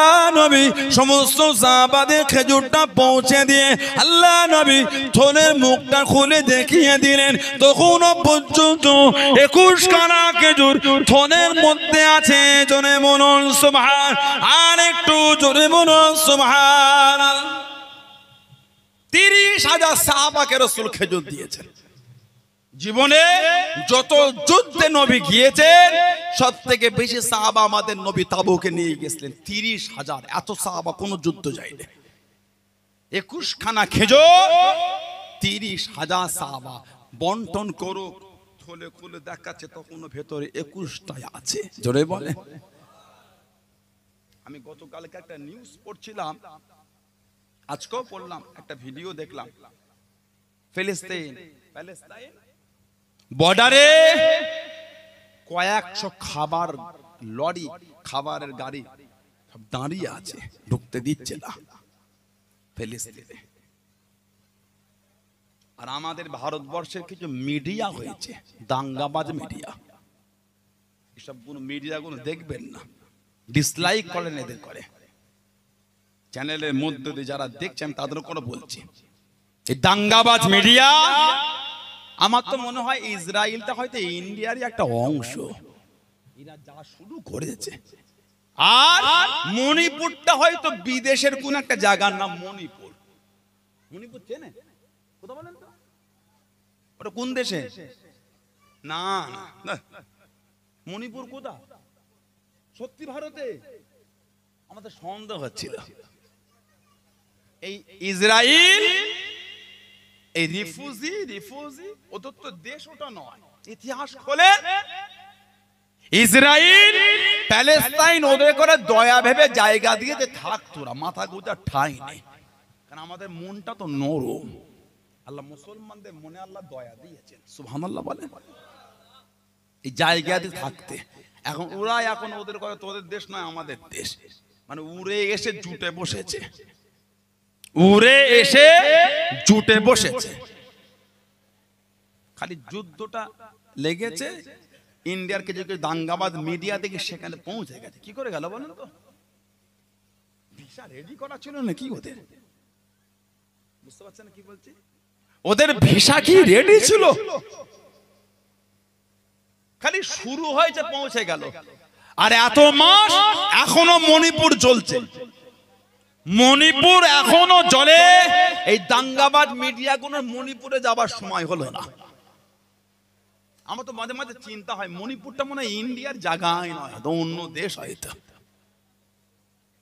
নবী সমস্ত সাহাবাদের খেজুরটা পৌঁছে দিয়ে আল্লাহ নবী থলের মুখটা খুলে দেখিয়ে দিলেন। তখনও পর্যন্ত 21 খানা খেজুর থলের মধ্যে আছে। জোরে বলুন সুবহান, আর একটু জোরে বলুন সুবহান। 30,000 সাহাবাকে রাসূল খেজুর দিয়েছেন। জীবনে যত যুদ্ধে নবী গিয়েছেন, সব থেকে বেশি সাহাবা আমাদের নবী তাবুকে নিয়ে গেছিলেন। 30,000, এত সাহাবা কোনো যুদ্ধ যায়নি। 21 খানা খেজুর 30,000 সাহাবা বন্টন করুক, থলে খুলে দেখাচ্ছে তখনও ভেতরে 21টাই আছে। জোরে বলে। আমি গতকালকে একটা নিউজ পড়ছিলাম, আজকেও পড়লাম, একটা ভিডিও দেখলাম। ফিলিস্তিন বর্ডারে কয়েকশো খাবার লরি, খাবারের গাড়ি সব দাঁড়িয়ে আছে, ঢুকতে দিচ্ছে না ফিলিস্তিনে। আর আমাদের ভারতবর্ষের কিছু মিডিয়া হয়েছে, দাঙ্গাবাজ মিডিয়া। এসব কোন মিডিয়াগুলো দেখবেন না, ডিসলাইক করেন এদের করে। চ্যানেলের মধ্যে দিয়ে যারা দেখছেন তাদের কোনো বলছি, এই দাঙ্গাবাজ মিডিয়া। আমার তো মনে হয় ইসরায়েলটা হয়তো ইন্ডিয়ারই একটা অংশ। এরা যা শুরু করেছে, আর মণিপুরটা হয়তো বিদেশের কোন একটা জায়গার নাম মণিপুর। মণিপুর চেনে? কোথা বলেন তো? ওটা কোন দেশে? না না, মণিপুর কোথা? সত্যি ভারতে? আমাদের সন্দেহ হচ্ছিল। এই ইসরায়েল, এই রিফিউজি ওদের তো দেশ ওটা নয়। ইতিহাস খোলে, ইসরায়েল প্যালেস্তাইন ওদের করে দয়া ভেবে জায়গা দিয়ে যে থাক তোরা, মাথা গোজা ঠাঁই নেই। কারণ আমাদের মনটা তো নরম। আল্লাহ মুসলমানদের মনে আল্লাহ দয়া দিয়েছেন, সুবহানাল্লাহ বলেন, এই জায়গা দিয়ে থাকতে। এখন ওরা এখন ওদের করে তোদের দেশ নয় আমাদের দেশ, মানে উড়ে এসে জুটে বসেছে, উড়ে এসে জুটে বসেছে। খালি যুদ্ধটা লেগেছে, ইন্ডিয়ার কিছু কিছু দাঙ্গাবাজ মিডিয়া থেকে সেখানে পৌঁছে গেছে। কি করে গেল বলেন তো? ভিসা রেডি করা ছিল না কি ওদের? বুঝতে পারছেন কি বলছি? ওদের ভিসা কি রেডি ছিল, খালি শুরু হয়েছে পৌঁছে গেল। আর এত মাস এখনো মণিপুর জ্বলছে, মণিপুর এখনো জ্বলে। এই দাঙ্গাবাজ মিডিয়াগুলো মণিপুরে যাবার সময় হলো না। আমার তো মাঝে মাঝে চিন্তা হয় মণিপুরটা মনে হয় ইন্ডিয়ার জায়গায় নয়, অন্য দেশ হয়তো।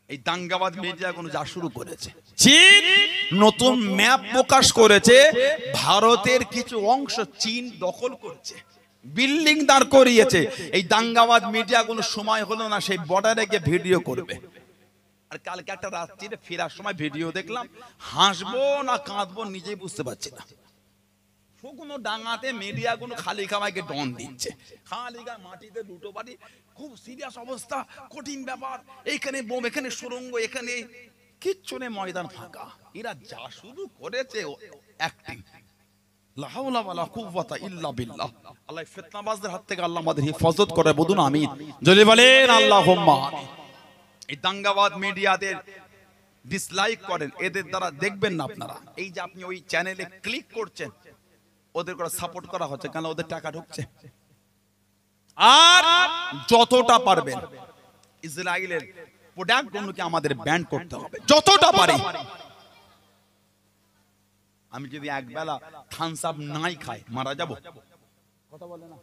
এই দাঙ্গাবাজ মিডিয়াগুলো যা শুরু করেছে, চীন নতুন ম্যাপ প্রকাশ করেছে, ভারতের কিছু অংশ চীন দখল করেছে, বিল্ডিং দাঁড় করিয়েছে। এই দাঙ্গাবাজ মিডিয়াগুলো সময় হলো না সেই বর্ডারে গিয়ে ভিডিও করবে। আর কালকে একটা রাত্রিরে ফেরার সময় ভিডিও দেখলাম, হাসবো না কাঁদবো নিজেই বুঝতে পারছি না। শুকনো ডাঙাতে মিডিয়াগুলো খালি খামাইকে ডন দিচ্ছে, খালি গা মাটিতে দুটো বাড়ি, খুব সিরিয়াস অবস্থা, কঠিন ব্যাপার। এইখানে বোম, এখানে সুরঙ্গ, এখানে কিচ্ছু নেই, ময়দান ফাঁকা। এরা যা শুরু করেছে অ্যাক্টিং। লা হাওলা ওয়ালা কুওয়াতা ইল্লা বিল্লাহ। আল্লাহ ফিতনাবাজদের হাত থেকে আল্লাহ আমাদের হেফাজত করে, বলুন আমিন। যদি বলেন আল্লাহুম্মা আমিন। এই দাঙ্গাবাজ মিডিয়াদের ডিসলাইক করেন, এদের দ্বারা দেখবেন না আপনারা। এই যে আপনি ওই চ্যানেলে ক্লিক করছেন, ওদের করে সাপোর্ট করা হচ্ছে, কেন ওদের টাকা ঢুকছে। আর যতটা পারবেন ইসরায়েলের প্রোডাক্টগুলোকে আমাদের ব্যান করতে হবে, যতটা পারি। আমি যদি একবেলা থামস আপ নাই খাই মারা যাব, কথা বলে না।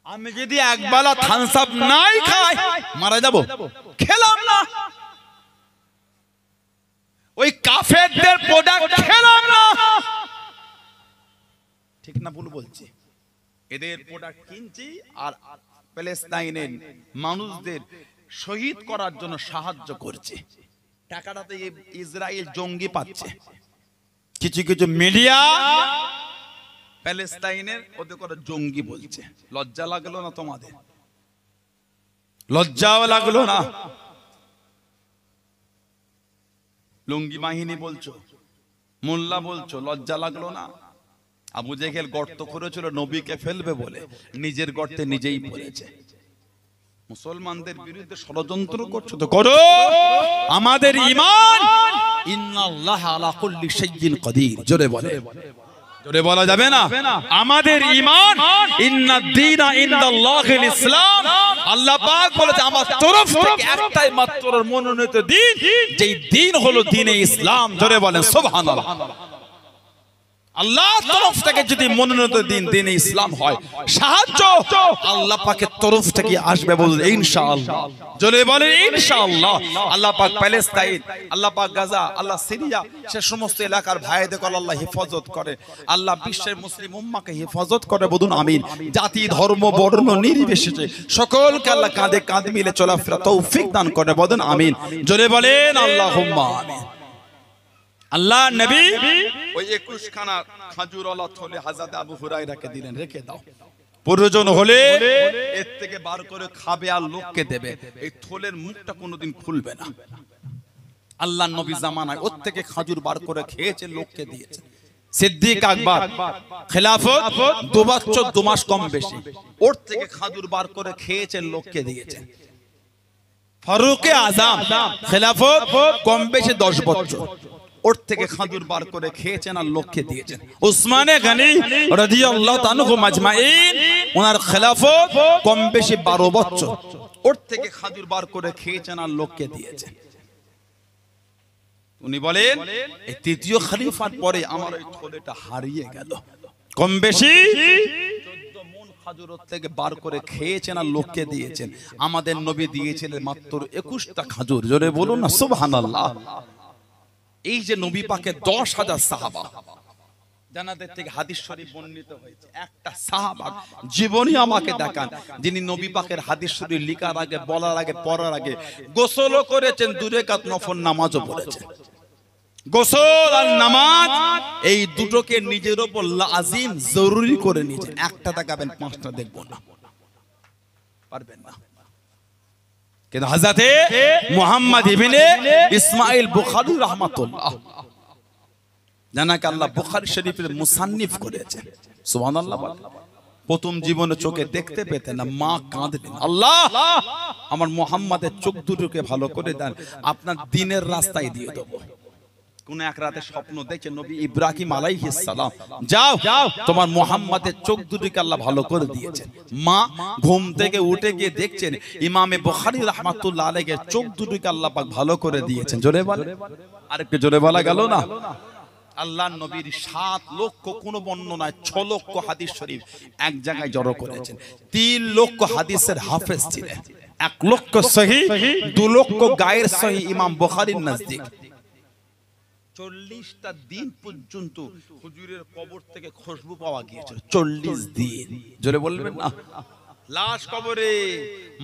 আমি যদি একবেলা থামস আপ নাই খাই মারা যাব, খেলাম না। ওই কাফেরদের প্রোডাক্ট খেলাম না, ঠিক না ভুল বলছি? এদের প্রোডাক্ট কিনছি আর প্যালেস্টাইনের মানুষদের শহীদ করার জন্য সাহায্য করছে। টাকাটাতে ইসরায়েল জঙ্গি পাচ্ছে। কিছু কিছু মিডিয়া প্যালেস্টাইনের ওদের করে জঙ্গি বলছে। লজ্জা লাগলো না তোমাদের? লজ্জাও লাগলো না? লুঙ্গি বাহিনী বলছো, মোল্লা বলছো, লজ্জা লাগলো না? আবু জেহেল গর্ত করেছিল নবীকে ফেলবে বলে, নিজের গর্তে নিজেই পড়েছে। মুসলমানদের বিরুদ্ধে ষড়যন্ত্র করছো তো করো, আমাদের ঈমান ইন্নাল্লাহা আলা কুল্লি শাইইন কাদির। জোরে বলে, জোরে বলা যাবে না? আমাদের ঈমান ইন্নাদ দীনা ইনদাল্লাহিল ইসলাম। আল্লাহ পাক বলেছে আমার তরফ থেকে একটাই মাত্র মনোনীত দিন, যেই দিন হলো দ্বীনে ইসলাম। জোরে বলেন সুবহানাল্লাহ। আল্লাহর তরফ থেকে যদি মনোনীত দিন দ্বীনে ইসলাম হয়, সাহায্য আল্লাহ পাকের তরফ থেকে আসবে, বলুন ইনশাআল্লাহ। জোরে বলেন ইনশাআল্লাহ। আল্লাহ পাক প্যালেস্টাইন, আল্লাহ পাক গাজা, আল্লাহ সিরিয়া, সে সমস্ত এলাকার ভাইদের আল্লাহ হেফাজত করে। আল্লাহ বিশ্বের মুসলিম উম্মাহকে হেফাজত করে, বলুন আমিন। জাতি ধর্ম বর্ণ নির্বিশেষে সকলকে আল্লাহ কাঁধে কাঁধ মিলে চলাফেরা তৌফিক দান করে, বলুন আমিন। জোরে বলেন আল্লাহুম্মা আমিন। আল্লাহ নবী ওই 21 খানা খাজুরওয়ালা থলে হযরত আবু হুরায়রাকে দিলেন, রেখে দাও, প্রয়োজন হলে এর থেকে বার করে খাবে আর লোককে দেবে। এই থলের মুখটা কোনোদিন খুলবে না। আল্লাহ নবী জামানায় ওর থেকে খাজুর বার করে খেয়েছে, লোককে দিয়েছে। সিদ্দিক আকবর খেলাফত 2 বছর 2 মাস কম বেশি, ওর থেকে খাজুর বার করে খেয়েছে, লোককে দিয়েছে। ফারুক আযম খেলাফত কম বেশি 10 বছর, ওর থেকে খাজুর বার করে খেয়েছেন আর লোককে দিয়েছেন। উসমানে গনি রাদিয়াল্লাহু তাআলা মাজমাইন, ওনার খেলাফত কম বেশি 12 বছর, ওর থেকে খাজুর বার করে খেয়েছেন আর লোককে দিয়েছেন। উনি বলেন এই তৃতীয় খলিফার পরে আমার এই থলেটা হারিয়ে গেল। কম বেশি 14 মণ খাজুর ওর থেকে বার করে খেয়েছেন আর লোককে দিয়েছেন। আমাদের নবী দিয়েছিলেন মাত্র 21টা খাজুর। জোরে বলুন না সুবহানাল্লাহ। এই যে নবী পাকের 10,000 সাহাবা, জান্নাতের থেকে হাদিস শরীফ বর্ণিত হয়েছে, একটা সাহাবা জীবনী আমাকে দেখান যিনি নবী পাকের হাদিস শরীফ লিখার আগে, বলার আগে, পড়ার আগে গোসলও করেছেন, 2 রাকাত নফল নামাজও পড়েছেন। গোসল আর নামাজ এই দুটোকে নিজের উপর লাজিম জরুরি করে নিয়েছেন। একটা দেখাবেন, 5টা দেখব না, পারবেন না। কিন্তু হযরতে মুহাম্মদ ইবনে ইসমাইল বুখারী রাহমাতুল্লাহ, জানাকে আল্লাহ বুখারী শরীফের মুসান্নিফ করেছেন। সুবহানাল্লাহ। প্রথম জীবনে চোখে দেখতে পেতেন না, মা কাঁদলেন, আল্লাহ আমার মুহাম্মাদের চোখ দুটোকে ভালো করে দেন, আপনার দ্বীনের রাস্তায় দিয়ে দেব। কোন এক রাতে স্বপ্ন দেখে নবী ইব্রাহিম আলাইহিস সালাম, যাও তোমার মুহাম্মাদের চোখ দুটিকে আল্লাহ ভালো করে দিয়েছেন। মা ঘুম থেকে উঠে গিয়ে দেখছেন ইমামে বুখারী রাহমাতুল্লাহ আলাইহির চোখ দুটিকে আল্লাহ পাক ভালো করে দিয়েছেন। জোরে বলে, আরেকটু জোরে বলা গেল না? আল্লাহর নবীর 7 লক্ষ, কোন বর্ণনায় 6 লক্ষ হাদিস শরীফ এক জায়গায় জড়ো করেছেন। 3 লক্ষ হাদিসের হাফেজ ছিলেন। 1 লক্ষ সহিহ, 2 লক্ষ গায়ের সহিহ ইমাম বুখারীর নজদিক। 40টা দিন পর্যন্ত হুজুরের কবর থেকে খুশবু পাওয়া গিয়েছিল। 40 দিন। জোরে বলবেন না? লাশ কবরে,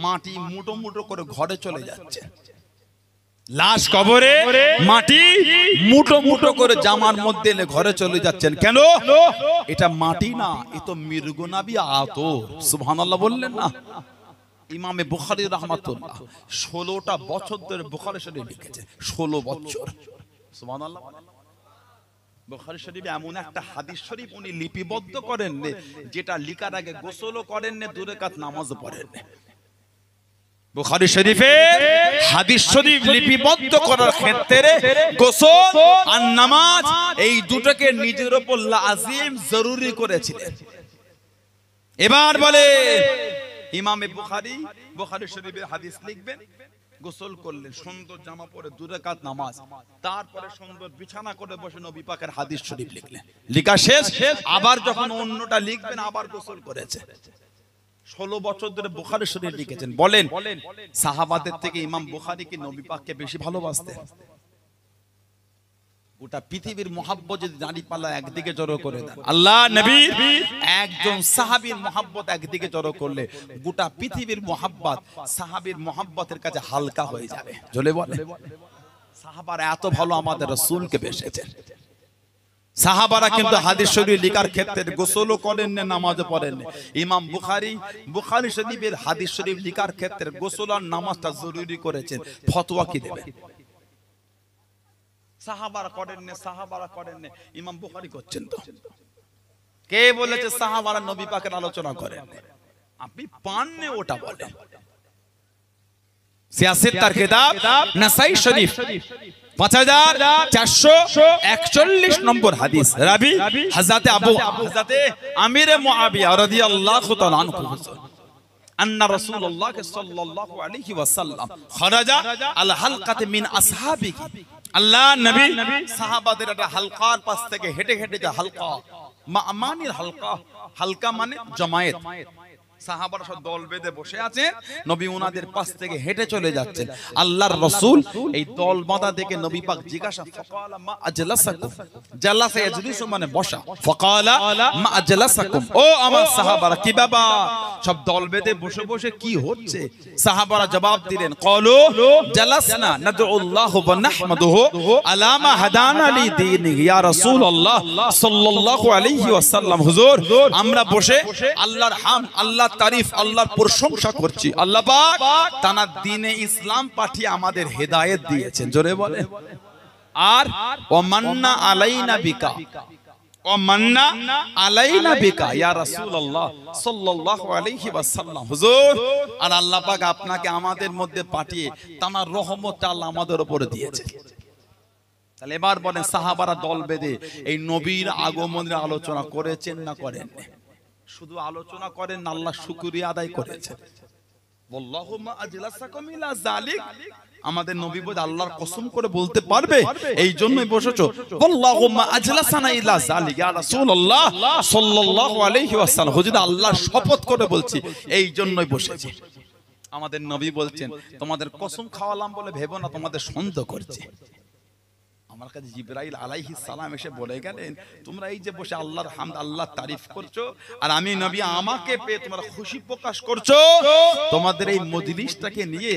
মাটি মুঠো মুঠো করে ঘরে চলে যাচ্ছে। লাশ কবরে, মাটি মুঠো মুঠো করে জামার মধ্যে এনে ঘরে চলে যাচ্ছেন। কেন? এটা মাটি না, এ তো মির্গনাবি আতর। সুবহানাল্লাহ বললেন না? ইমামে বুখারী রাহমাতুল্লাহ 16টা বছর ধরে বুখারী শরীফ লিখেছে। 16 বছর। সুবহানাল্লাহ। বুখারী শরীফে এমন একটা হাদিস শরীফ উনি লিপিবদ্ধ করেন যেটা লিখার আগে গোসলও করেন না, 2 রাকাত নামাজও পড়েন না। বুখারী শরীফে হাদিস শরীফ লিপিবদ্ধ করার ক্ষেত্রে গোসল আর নামাজ এই দুটোকে নিজের উপর লাজিম জরুরি করেছিলেন। এবার বলে ইমামে বুখারী শরীফের হাদিস লিখবেন, গোসল করলেন, সুন্দর জামা পরে 2 রাকাত নামাজ, তারপরে সুন্দর বিছানা করে বসে নবী পাকের হাদিস শরীফ লিখলেন। লেখা শেষ, আবার যখন অন্যটা লিখবেন আবার গোসল করেছে। 16 বছর ধরে বুখারী শরীফ লিখেছেন। বলেন সাহাবাদের থেকে ইমাম বুখারী কি নবী পাককে বেশি ভালোবাসতেন? গোটা পৃথিবীর মহব্বত যদি দাঁড়িপাল্লা একদিকে জড়ো করে দেন, আল্লাহ নবীর একজন সাহাবীর মহব্বত একদিকে জড়ো করলে গোটা পৃথিবীর মহব্বত সাহাবীর মহব্বতের কাছে হালকা হয়ে যাবে। জোরে বলে, সাহাবারা এত ভালো আমাদের রাসূলকে বেসেছেন। সাহাবারা কিন্তু হাদিস শরীফ লেখার ক্ষেত্রে গোসলও করেন না, নামাজও পড়েন না। ইমাম বুখারী শরীফের হাদিস শরীফ লেখার ক্ষেত্রে গোসল আর নামাজটা জরুরি করেছেন। ফতোয়া কি দেবেন? সাহাবারা করেন না, ইমাম বুখারী করছেন। তো কে বলেছে সাহাবারা নবী পাকের আলোচনা করেন? আপনি পান না ওটা বলেন। সিয়াসত তার কিতাব নাসাই শরীফ 5441 নম্বর হাদিস, রাবি হযরতে আমির মুআবিয়া রাদিয়াল্লাহু তাআলা আনহু, আন্না রাসূলুল্লাহ সাল্লাল্লাহু আলাইহি ওয়াসাল্লাম খারাজা আল হালকাতি মিন আসহাবিহি। আল্লাহ নবী সাহাবাদের একটা হালকার পাশ থেকে হেঁটে হেঁটে যা হালকা, মা'মানির হালকা, হালকা মানে জামায়াত। সাহাবারা সব দল বেঁধে বসে আছে, নবী ওনাদের পাশ থেকে হেঁটে চলে যাচ্ছেন। আল্লাহর রাসূল এই দল বাঁধা দেখে নবী পাক জিজ্ঞাসা, ফাকালা মা আজলাসাকুম, জালাসা ইয়াজলিসু মানে বসা, ফাকালা মা আজলাসাকুম, ও আমার সাহাবারা কি বাবা সব দল বেঁধে বসে বসে কি হচ্ছে? সাহাবারা জবাব দিলেন, ক্বালু জালাসনা নাদউল্লাহ ওয়া নাহমাদুহু আলা মা হাদানা লিদীনি ইয়া রাসূলুল্লাহ সাল্লাল্লাহু আলাইহি ওয়াসাল্লাম। হুজুর আমরা বসে আল্লাহর হামদ, আল্লাহ তারিফ, আল্লাহর প্রশংসা করছি। আল্লাহ পাক তানার দ্বীনে ইসলাম পাঠিয়ে আমাদের হেদায়েত দিয়েছেন। জোরে বলে। আর ওয়া মান্না আলাইনা বিকা, ওয়া মান্না আলাইনা বিকা ইয়া রাসূলুল্লাহ সাল্লাল্লাহু আলাইহি ওয়াসাল্লাম। হুজুর আর আল্লাহ পাক আপনাকে আমাদের মধ্যে পাঠিয়ে তানার রহমতটা আল্লাহ আমাদের উপরে দিয়েছে। তাহলে এবার বলেন সাহাবারা দল বেঁধে এই নবীর আগমনের আলোচনা করেছেন না করেন? শুধু আলোচনা করেন না, আল্লাহ শুকরিয়া আদায় করেছেন। আল্লাহুম্মা আজলাসাকুম ইলা যালিক, আমাদের নবী বলে আল্লাহর কসম করে বলতে পারবে এই জন্যই বসেছো। আল্লাহুম্মা আজলাসানা ইলা যালিক ইয়া রাসূলুল্লাহ সাল্লাল্লাহু আলাইহি ওয়াসাল্লাম, হুজুর আল্লাহর শপথ করে বলছি এই জন্যই বসেছি। আমাদের নবী বলছেন তোমাদের কসম খাওয়ালাম বলে ভেবো না তোমাদের সন্দেহ করছে। আমার কাছে জিবরাইল আলাইহিস সালাম এসে বলে গেলেন, তোমরা এই যে বসে আল্লাহর হামদ, আল্লাহর তারিফ করছো আর আমি নবী আমাকে পেয়ে তোমরা খুশি প্রকাশ করছো, তোমাদের এই মজলিসটাকে নিয়ে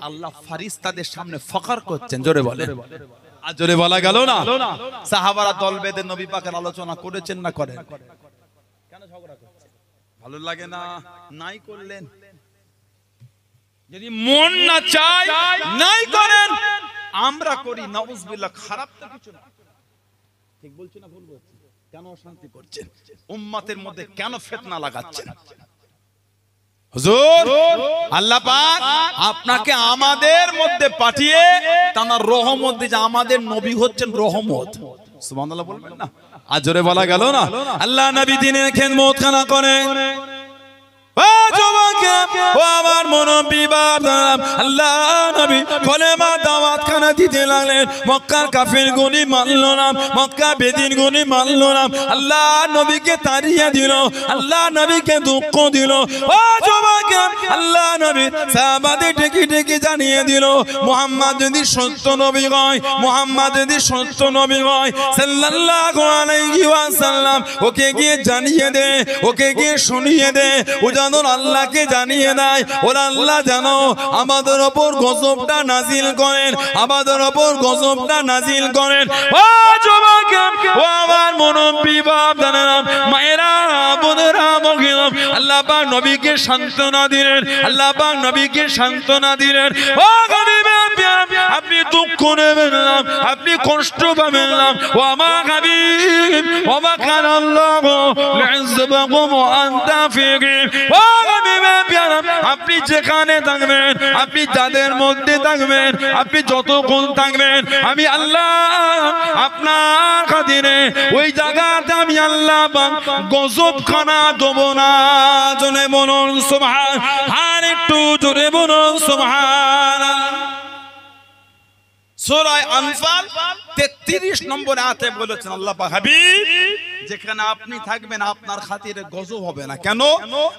আল্লাহ ফারিস্তাদের সামনে ফখর করছেন। জোরে বলে, আর জোরে বলা গেল না? সাহাবারা দল বেঁধে নবী পাকের আলোচনা করেছেন না করেন? কেন ঝগড়া করছেন? ভালো লাগে না? নাই করলেন। যদি মন না চায় নাই করেন, আমরা করি, নাউজুবিল্লাহ, খারাপ তো কিছু না। ঠিক বলছি না ভুল বলছি? কেন অশান্তি করছেন? উম্মতের মধ্যে কেন ফিতনা লাগাচ্ছেন? হুজুর আল্লাহ পাক আপনাকে আমাদের মধ্যে পাঠিয়ে তার রহমত দিয়েছে। আমাদের নবী হচ্ছেন রহমত। সুবহানাল্লাহ বলবেন না? আর জোরে বলা গেল না? আল্লাহ নবী দিনের খেদমত খানা করেন। ও যুবক, ও আমার মুরব্বি বাবা, আল্লাহ নবী কলেমা দাওয়াত খানা দিতে লাগলেন। মক্কার কাফির গুনি মানলো না, মক্কা বেদিন গুনি মানলো না। আল্লাহ নবীকে তাড়িয়ে দিল, আল্লাহ নবীকে দুঃখ দিল। ও যুবক, আল্লাহ নবী সাহাবাদের ডেকে ডেকে জানিয়ে দিল, মুহাম্মদ যদি সত্য নবী হয়, মুহাম্মদ যদি সত্য নবী হয় সাল্লাল্লাহু আলাইহি ওয়াসাল্লাম, ওকে গিয়ে জানিয়ে দে, ওকে গিয়ে শুনিয়ে দে, ও যেন আল্লাহকে জানিয়ে দেয়। ওরা আল্লাহ জানো আমাদের ওপর গজবটা নাজিল করেন, আমাদের ওপর গজবটা নাজিল করেন। ও যুবক, ও আমার মুরব্বি বাপ-দাদারা, মায়েরা, বোনেরা, মহিলা, আল্লাহ পাক নবীকে সান্ত্বনা দিলেন, আল্লাহ পাক নবীকে সান্ত্বনা দিলেন। ও গরিব আপনি দুঃখ নেবেন না, আপনি কষ্ট পাবেন না। ও আমার হাবিব, ও মা কানাল্লাহু লি'যবাকুম ওয়া আনতা ফীহিম। ও হাবিব প্যারা, আপনি যেখানে থাকবেন, আপনি যাদের মধ্যে থাকবেন, আপনি যতক্ষণ থাকবেন, আমি আল্লাহ আপনার খাতিরে ওই জায়গাতে আমি আল্লাহ গজব খানা দেব না। জোরে বলুন সুবহান, আর একটু জোরে বলুন সুবহান। সূরা আনফাল 33 নম্বর আয়াতে বলেছেন আল্লাহ পাক, হাবিব যেখানে আপনি থাকবেন আপনার খাতিরে গজব হবে না। কেন?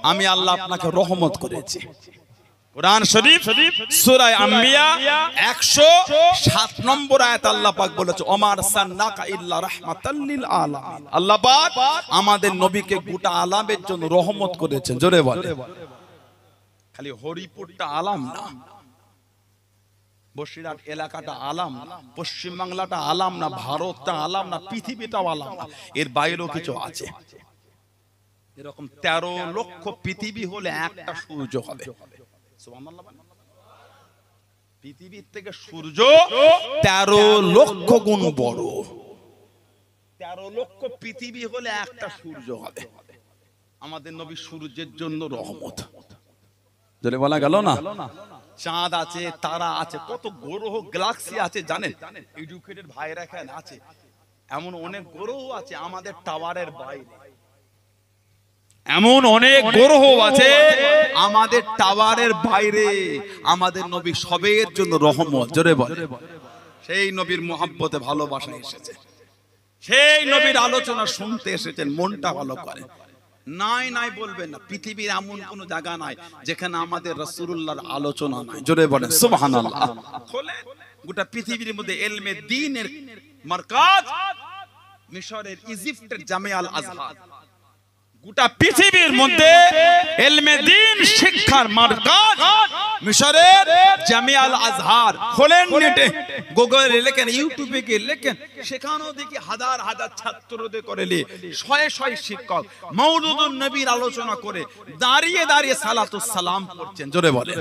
আমি আল্লাহ আপনাকে রহমত করেছি। কোরআন শরীফ সূরা আম্বিয়া 107 নম্বর আয়াত আল্লাহ পাক বলেছে, ওমার সান্নাকা ইল্লা রাহমাতাল লিল আলামিন। আল্লাহ পাক আমাদের নবীকে গোটা আলামের জন্য রহমত করেছেন। জোরে বলে, খালি হরিপুরটা আলাম না, বসিরহাট এলাকাটা আলাম না, পশ্চিম বাংলাটা আলাম না, ভারতটা আলাম না, পৃথিবীটাও আলাম না, এর বাইরেও কিছু আছে। এরকম 13 লক্ষ পৃথিবী হলে একটা সূর্য হবে। সুবহানাল্লাহ। পৃথিবীর থেকে সূর্য 13 লক্ষ গুণ বড়। 13 লক্ষ পৃথিবী হলে একটা সূর্য হবে। আমাদের নবী সূর্যের জন্য রহমত। যদি বলা গেল না, চাঁদ আছে, তারা আছে, কত গ্রহ গ্যালাক্সি আছে জানেন? এডুকেটেড ভাইরা এখানে আছে, এমন অনেক গ্রহ আছে আমাদের টাওয়ারের বাইরে, এমন অনেক গ্রহ আছে আমাদের টাওয়ারের বাইরে। আমাদের নবী সবের জন্য রহমত। জোরে বলে, সেই নবীর মহব্বতে ভালোবাসা এসেছে, সেই নবীর আলোচনা শুনতে এসেছেন, মনটা ভালো করে। নাই নাই বলবেন না, পৃথিবীর এমন কোন জায়গা নাই যেখানে আমাদের রাসূলুল্লাহর আলোচনা নাই। জোরে বলেন সুবহানাল্লাহ। খোলেন, গোটা পৃথিবীর মধ্যে ইলমে দ্বীনের মারকাজ মিশরের ইজিপ্টের জামিয়া আল আজহার। গোটা পৃথিবীর মধ্যে ইলমে দ্বীন শিক্ষার মারকাজ মিশরের জামিয়া আল আজহার। খোলেন নেটে, গুগলে লেখেন, ইউটিউবে গিয়ে লেখেন, সেখানেও দেখি হাজার হাজার ছাত্রদের করে শয়ে শয়ে শিক্ষক মওলুদুন নবীর আলোচনা করে দাঁড়িয়ে দাঁড়িয়ে সালাতুস সালাম করছেন। জোরে বলে,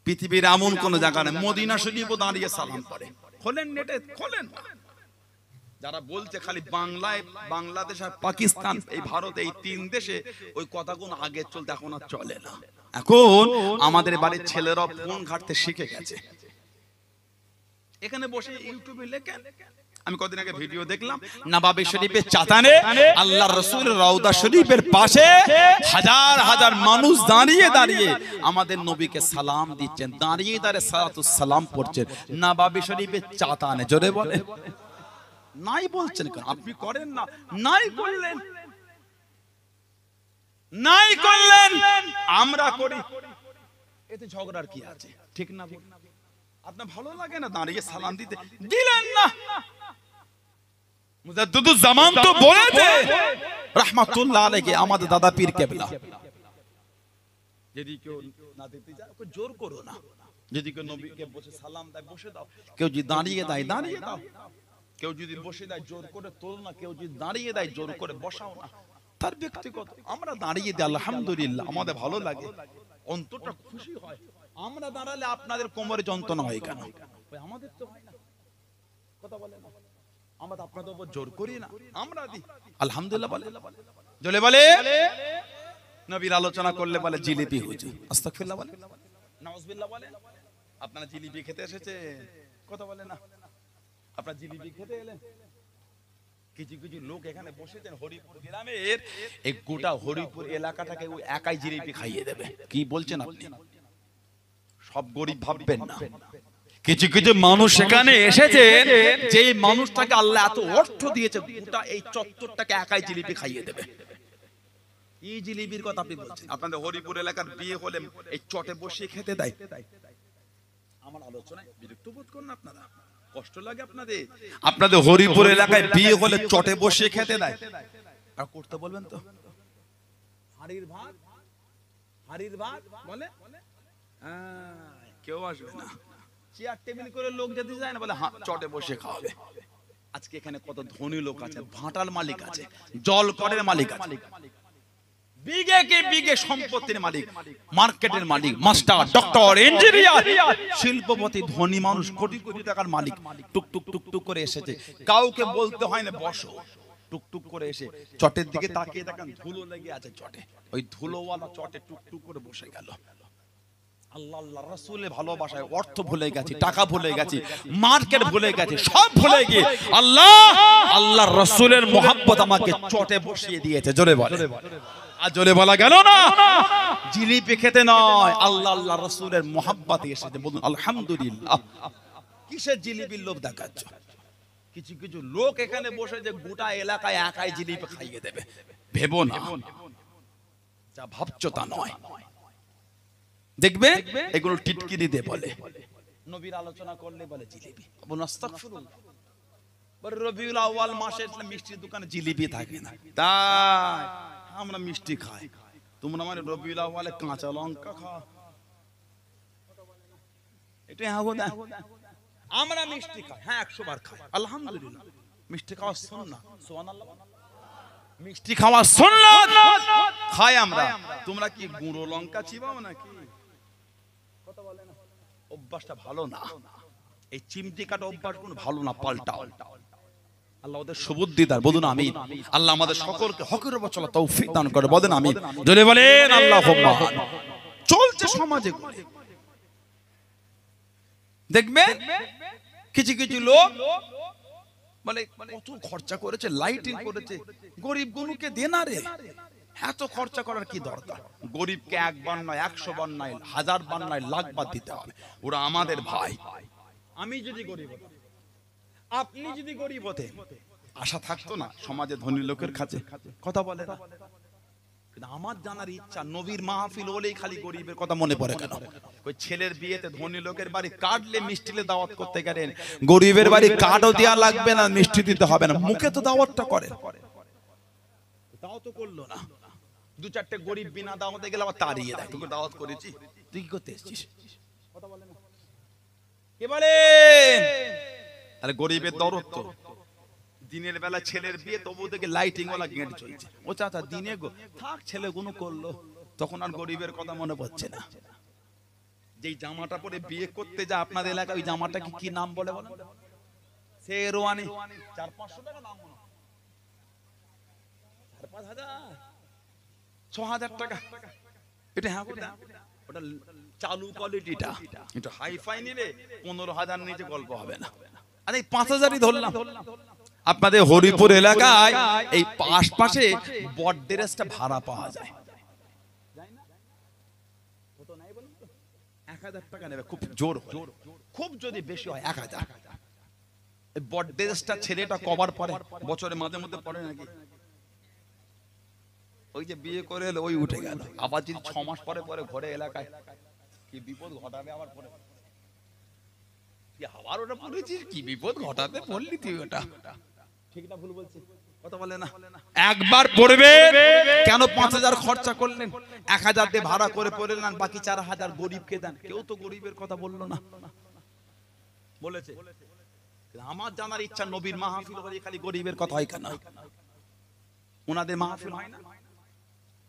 পৃথিবীর এমন কোন জায়গা নেই, মদিনা শরীফও দাঁড়িয়ে সালাম করে। খোলেন নেটে, খোলেন। যারা বলছে খালি বাংলায়, বাংলাদেশ আর পাকিস্তান, এই ভারত, এই 3 দেশে ওই কথাগুলো আগে চলতে, এখন আর চলে না। এখন আমাদের বাড়ির ছেলেরা ফোন ঘাটতে শিখে গেছে। এখানে বসে ইউটিউবে লেখেন, আমি কদিন আগে ভিডিও দেখলাম, নবাবী শরীফের চাতানে আল্লাহর রাসূলের রওজা শরীফের পাশে হাজার হাজার মানুষ দাঁড়িয়ে দাঁড়িয়ে আমাদের নবীকে সালাম দিচ্ছেন, দাঁড়িয়ে দাঁড়িয়ে সালাতুস সালাম পড়ছেন নবাবী শরীফের চাতানে। জোরে বলে, নাই বলছেন কেন? আপনি করেন না, নাই করলেন, নাই করলেন, আমরা করি, এতে ঝগড়ার কি আছে? ঠিক না? আপনার ভালো লাগে না দাঁড়িয়ে সালাম দিতে? দিলেন না। মুজাদ্দিদুজ জামান তো বলেছে রাহমাতুল্লাহ আলাইহি, আমাদের দাদা পীর কেবলা, যদি কেউ না দিতে যায় ওকে জোর করো না। যদি কেউ নবীকে বসে সালাম দেয় বসে দাও, কেউ যদি দাঁড়িয়ে দেয় দাঁড়িয়ে দাও, কেউ যদি বসে দেয় জোর করে তোল না, কেউ যদি দাঁড়িয়ে দেয় জোর করে বসাও না, তার ব্যক্তিগত। আমরা দাঁড়িয়ে দিই আলহামদুলিল্লাহ, আমাদের ভালো লাগে, অন্তরটা খুশি হয়। আমরা দাঁড়ালে আপনাদের কোমরে যন্ত্রণা হয় কেন? আমাদের তো হয় না, কথা বলে না, আমরা আপনাদের উপর জোর করি না, আমরা দিই আলহামদুলিল্লাহ বলে। জলে বলে নবীর আলোচনা করলে বলে জিলিপি হুজুর, আস্তাগফিরুল্লাহ বলে, নাউজুবিল্লাহ বলে। আপনারা জিলিপি খেতে এসেছেন, কথা বলে না, আপনারা জিলিপি খেতে এলেন। কিছু কিছু লোক এখানে বসেছেন হরিপুর গ্রামের, এই গোটা হরিপুর এলাকাটাকে ওই একাই জিলিপি খাইয়ে দেবে। কি বলছেন আপনি? সব গরিব ভাববেন না, কিছু কিছু মানুষ সেখানে এসেছেন, যে মানুষটাকে আল্লাহ এত অর্থ দিয়েছে, গোটা এই চত্বরটাকে একাই জিলিপি খাইয়ে দেবে। এই জিলিপির কথা আপনি বলছেন? আপনাদের হরিপুর এলাকার বিয়ে হলে এই চটে বসিয়ে খেতে দেয়। আমার আলোচনায় বিরক্ত বোধ করুন আপনারা, কষ্ট লাগে আপনাদের? আপনাদের হরিপুর এলাকায় বিয়ে হলে চটে বসিয়ে খেতে দেয়, আর করতে বলবেন তো? হাড়ির ভাত, হাড়ির ভাত বলে কেউ আসবে না, চেয়ার টেবিল করে লোক যেতে যায় না, বলে চটে বসে খাওয়াবে। আজকে এখানে কত ধনী লোক আছে, ভাটার মালিক আছে, জল করের মালিক আছে, বিঘে কে বিঘে সম্পত্তির মালিক, মার্কেটের মালিক, মাস্টার, ডক্টর, ইঞ্জিনিয়ার, শিল্পপতি, ধনী মানুষ, কোটি কোটি টাকার মালিক, টুকটুক টুকটুক করে এসেছে, কাউকে বলতে হয় না বসো, টুকটুক করে এসে চটের দিকে তাকিয়ে দেখেন ধুলো লেগে আছে চটে, ওই ধুলোওয়ালা চটে টুকটুক করে বসে গেল। আল্লাহ আল্লাহ রাসূলের ভালোবাসায় অর্থ ভুলে গেছি, টাকা ভুলে গেছি, মার্কেট ভুলে গেছি, সব ভুলে গিয়ে আল্লাহ আল্লাহর রাসূলের মোহাব্বত আমাকে চটে বসিয়ে দিয়েছে। জোরে বলে, আর জোরে বলা গেল না। জিলিপি খেতে নয়, আল্লাহ আল্লাহ রাসূলের মোহাব্বতে এসেছে। বলুন আলহামদুলিল্লাহ। কিসের জিলিপির লোভ দেখাচ্ছ? কিছু কিছু লোক এখানে বসে যে গোটা এলাকায় একাই জিলিপি খাইয়ে দেবে, ভেবো না, যা ভাবছো তা নয়। দেখবে এগুলো টিটকিরি দিয়ে বলে, নবীর আলোচনা করলে বলে জিলিপি। আস্তাগফিরুল্লাহ। রবিউল আউয়াল মাসে মিষ্টির দোকানে জিলিপি থাকে না, তাই আমরা মিষ্টি খাই। তোমরা মানে রবিউল আউয়ালে কাঁচা লঙ্কা খাও, এটা আমরা মিষ্টি খাই। হ্যাঁ 100 বার খাই, আলহামদুলিল্লাহ। মিষ্টি খাওয়া সুন্নাত, সুবহানাল্লাহ। মিষ্টি খাওয়া সুন্নাত, খাই আমরা। তোমরা কি গুঁড়ো লঙ্কা চিবাও নাকি? কথা বলে না, অভ্যাসটা ভালো না। এই চিমটি কাটা অভ্যাস কোন ভালো না, পাল্টাও। আল্লাহ ওদের সুবুদ্ধি দান, বলুন আমিন। আল্লাহ আমাদের সকলকে হকের উপর চলা তৌফিক দান করে, বলেন আমিন। জোরে বলেন আল্লাহুম্মা। চলছে সমাজে, দেখবেন কিছু কিছু লোক বলে কত খরচা করেছে, লাইটিং করেছে, গরিব গুনুকে দে না রে, এত খরচা করার কি দরকার? গরিবকে একবার নয়, 100 বার নয়, 1000 বার নয়, লাখ বার দিতে হবে। ওরা আমাদের ভাই। আমি যদি গরিব হতাম, আপনি যদি গরিব হতেন, আশা থাকতো না সমাজে ধনী লোকের কাছে? কথা বলে না। কিন্তু আমার জানার ইচ্ছা, নবীর মাহফিল হলেই খালি গরিবের কথা মনে পড়ে কেন? ওই ছেলের বিয়েতে ধনী লোকের বাড়ি কাটলে মিষ্টিলে দাওয়াত করতে গেলেন, গরিবের বাড়ি কাটও দেওয়া লাগবে না, মিষ্টি দিতে হবে না, মুখে তো দাওয়াতটা করে। তাও তো করলো না। 2-4টে গরিব বিনা দাওয়াতে গেলে আবার তাড়িয়ে দেয়, তোকে দাওয়াত করেছি, তুই কি করতে এসেছিস? কথা বলে না। কে বলেন? আরে গরিবের দরদ তো। দিনের বেলা ছেলের বিয়ে, তবু দেখে লাইটিং ওয়ালা গেট চলছে। ও চাচা দিনে গো থাক, ছেলে গুলো করলো, তখন আর গরিবের কথা মনে পড়ছে না। যেই জামাটা পরে বিয়ে করতে যা আপনাদের এলাকায়, ওই জামাটা কি নাম বলে বলেন? শেরওয়ানি। 400-500 টাকা দাম, 4-5 হাজার, 6,000 টাকা। এটা হ্যাঁ কথা, ওটা চালু কোয়ালিটিটা। এটা হাই ফাই নিলে 15,000 নিচে গল্প হবে না। আরে 5,000ই ধরলাম। আপনাদের হরিপুর এলাকায় এই আশপাশে বড়দেরেসটা ভাড়া পাওয়া যায়, 1000 টাকা নেবে, খুব জোর, খুব যদি বেশি হয় 1000। এই বড়দেরেসটা ছেলেটা কবার পরে, বছরে মাঝে মধ্যে পড়ে নাকি? ওই যে বিয়ে করে এলো, ওই উঠে গেল, আবার যদি 6 মাস পরে পরে ঘরে এলাকায় কি বিপদ ঘটাবে, আবার পরে কি আবার ওটা পড়েছিস, কি বিপদ ঘটাতে পড়লি তুই, ওটা ঠিক না ভুল বলছিস? কথা বলে না। একবার পড়বে কেন 5,000 খরচা করলেন, 1000 দিয়ে ভাড়া করে পড়লেন, বাকি 4,000 গরিবকে দেন। কেউ তো গরিবের কথা বললো না, বলেছে? আমার জানার ইচ্ছা, নবীর মাহফিল হলে খালি গরিবের কথা হয় কেন? ওনাদের মাহফিল হয় না?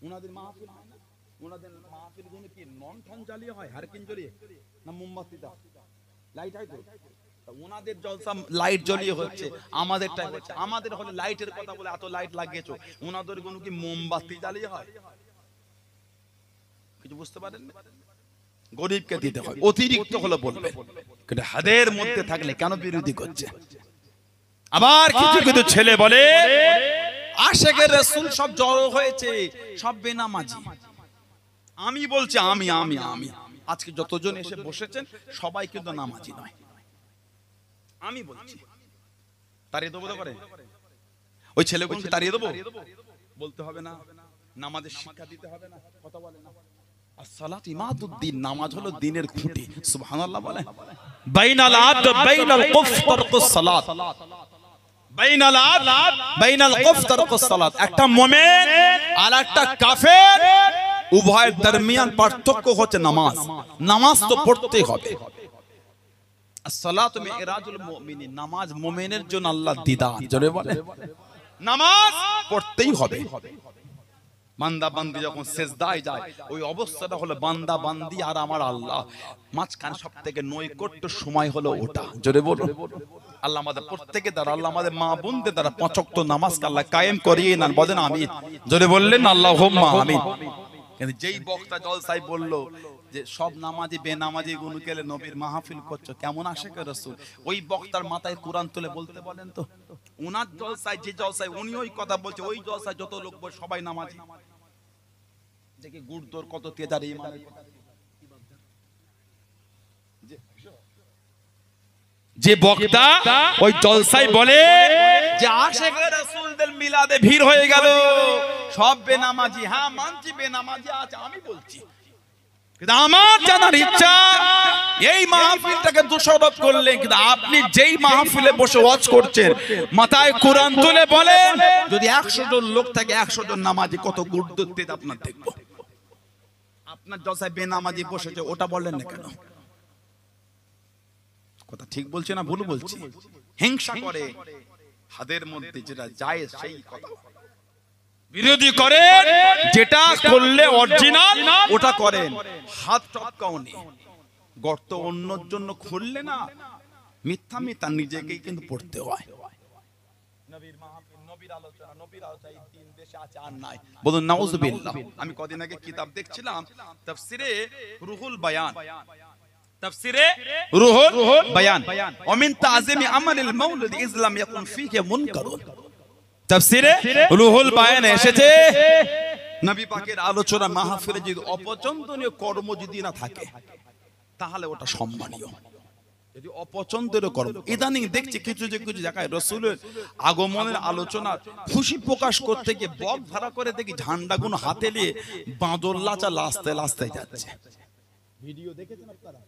ওনাদের মাহফিল হয় না? ওনাদের মাহফিল গুলো কি নন ঠন জ্বালিয়ে হয়, হারকিন জ্বালিয়ে, না মোমবাতি দাও, লাইট হয় তো? ওনাদের জলসা লাইট জ্বলিয়ে হচ্ছে, আমাদেরটাই হচ্ছে। আমাদের হলে লাইটের কথা বলে এত লাইট লাগিয়েছো, ওনাদের গুলো কি মোমবাতি জ্বালিয়ে হয়? কিছু বুঝতে পারেন না? গরিবকে দিতে হয়, অতিরিক্ত হলে বলবে, কিন্তু হাদের মধ্যে থাকলে কেন বিরোধী করছে? আবার কিছু কিছু ছেলে বলে আশেকে রাসূল সব জড়ো হয়েছে, সব বেনামাজি। আমি বলছি আমি আমি আমি আজকে যতজন এসে বসেছেন সবাই কিন্তু নামাজি নয়। আমি বলছি তাড়িয়ে দেবো করে ওই ছেলেগুলোকে তাড়িয়ে দেবো? বলতে হবে না, নামাজের শিক্ষা দিতে হবে না, কথা বলে না। আসসালাত ইমাদুদ্দিন, নামাজ হলো দ্বীনের খুঁটি। সুবহানাল্লাহ বলে। বাইনাল আদ বাইনাল কুফ তারকুস সালাত, বাইনাল আদ বাইনাল কুফ তারকুস সালাত। একটা মুমিন আর একটা কাফের উভয়ের দরমিয়ান পার্থক্য হচ্ছে নামাজ। নামাজ তো পড়তেই হবে। আসসালাতু মিরাজুল মুমিনিন, নামাজ মুমিনের জন্য আল্লাহর দিদার। জোরে বলে, নামাজ পড়তেই হবে। বান্দা বান্দি যখন সেজদায় যায় ওই অবস্থাটা হলো বান্দা বান্দি আর আমার আল্লাহ মাঝখানে সবথেকে নৈকট্য সময় হলো ওটা। জোরে বলুন। আল্লাহ আমাদের প্রত্যেকে দ্বারা, আল্লাহ আমাদের মা বোনদের দ্বারা ৫ ওয়াক্ত নামাজকে আল্লাহ কায়েম করিয়ে নেন। বলেন আমিন। জোরে বললেন আল্লাহুম্মা আমিন। কিন্তু যেই বক্তা জলসায় বললো যে সব নামাজি বেনামাজি গুলো কেলে নবীর মাহফিল করছো, কেমন আশেকে রাসূল, ওই বক্তার মাথায় কোরআন তুলে বলতে বলেন তো। উনার জলসায়, যে জলসায় উনি ওই কথা বলছে, ওই জলসায় যত লোক বল সবাই নামাজি। দেখি গুড়দোর কত তেজার ইমান। যে বক্তা ওই জলসায় বলে যে আশেকে রাসূলদের মিলাদে ভিড় হয়ে গেল, সব বেনামাজি। হ্যাঁ মানছি বেনামাজি আছে, আমি বলছি কিন্তু আমার জানার ইচ্ছা এই মাহফিলটাকে দোষারোপ করলেন, কিন্তু আপনি যেই মাহফিলে বসে ওয়াজ করছেন মাথায় কোরআন তুলে বলেন যদি ১০০ জন লোক থাকে ১০০ জন নামাজি, কত গুড়দোর তেজ আপনার দেখবো। আপনার জলসায় বেনামাজি বসেছে, ওটা বললেন না কেন? কথা ঠিক বলছে না ভুল বলছি? হিংসা করে হাদের মধ্যে যেটা যায় সেই কথা বিরোধী করেন, যেটা করলে অরিজিনাল ওটা করেন। হাত টপকাওনি, গর্ত অন্যর জন্য খুললে না, মিথ্যা মিথ্যা নিজেকেই কিন্তু পড়তে হয়। নবীর মাহফিল, নবীর আলোচনা, নবীর আলোচনা এই তিন দেশে আছে আর নাই। বলুন নাউজুবিল্লাহ। আমি কদিন আগে কিতাব দেখছিলাম, তাফসিরে রুহুল বায়ান, তাফসিরে রুহুল বায়ান, ওমিন তাযিমি আমালিল মাউলিদ ইসলাম ইয়াকুন ফীহি মুনকারুন। তাফসিরে রুহুল বায়ানে এসেছে নবী পাকের আলোচনা মাহফিলে যদি অপছন্দনীয় কর্ম যদি না থাকে তাহলে ওটা সম্মানীয়। যদি অপছন্দের কর্ম, ইদানিং দেখছি কিছু জায়গায় রাসূলের আগমনের আলোচনা খুশি প্রকাশ করতে গিয়ে বক ভাড়া করে দেখি ঝান্ডাগুলো হাতে নিয়ে বাঁদর লাচা লাস্তে লাস্তে যাচ্ছে। ভিডিও দেখেছেন আপনারা?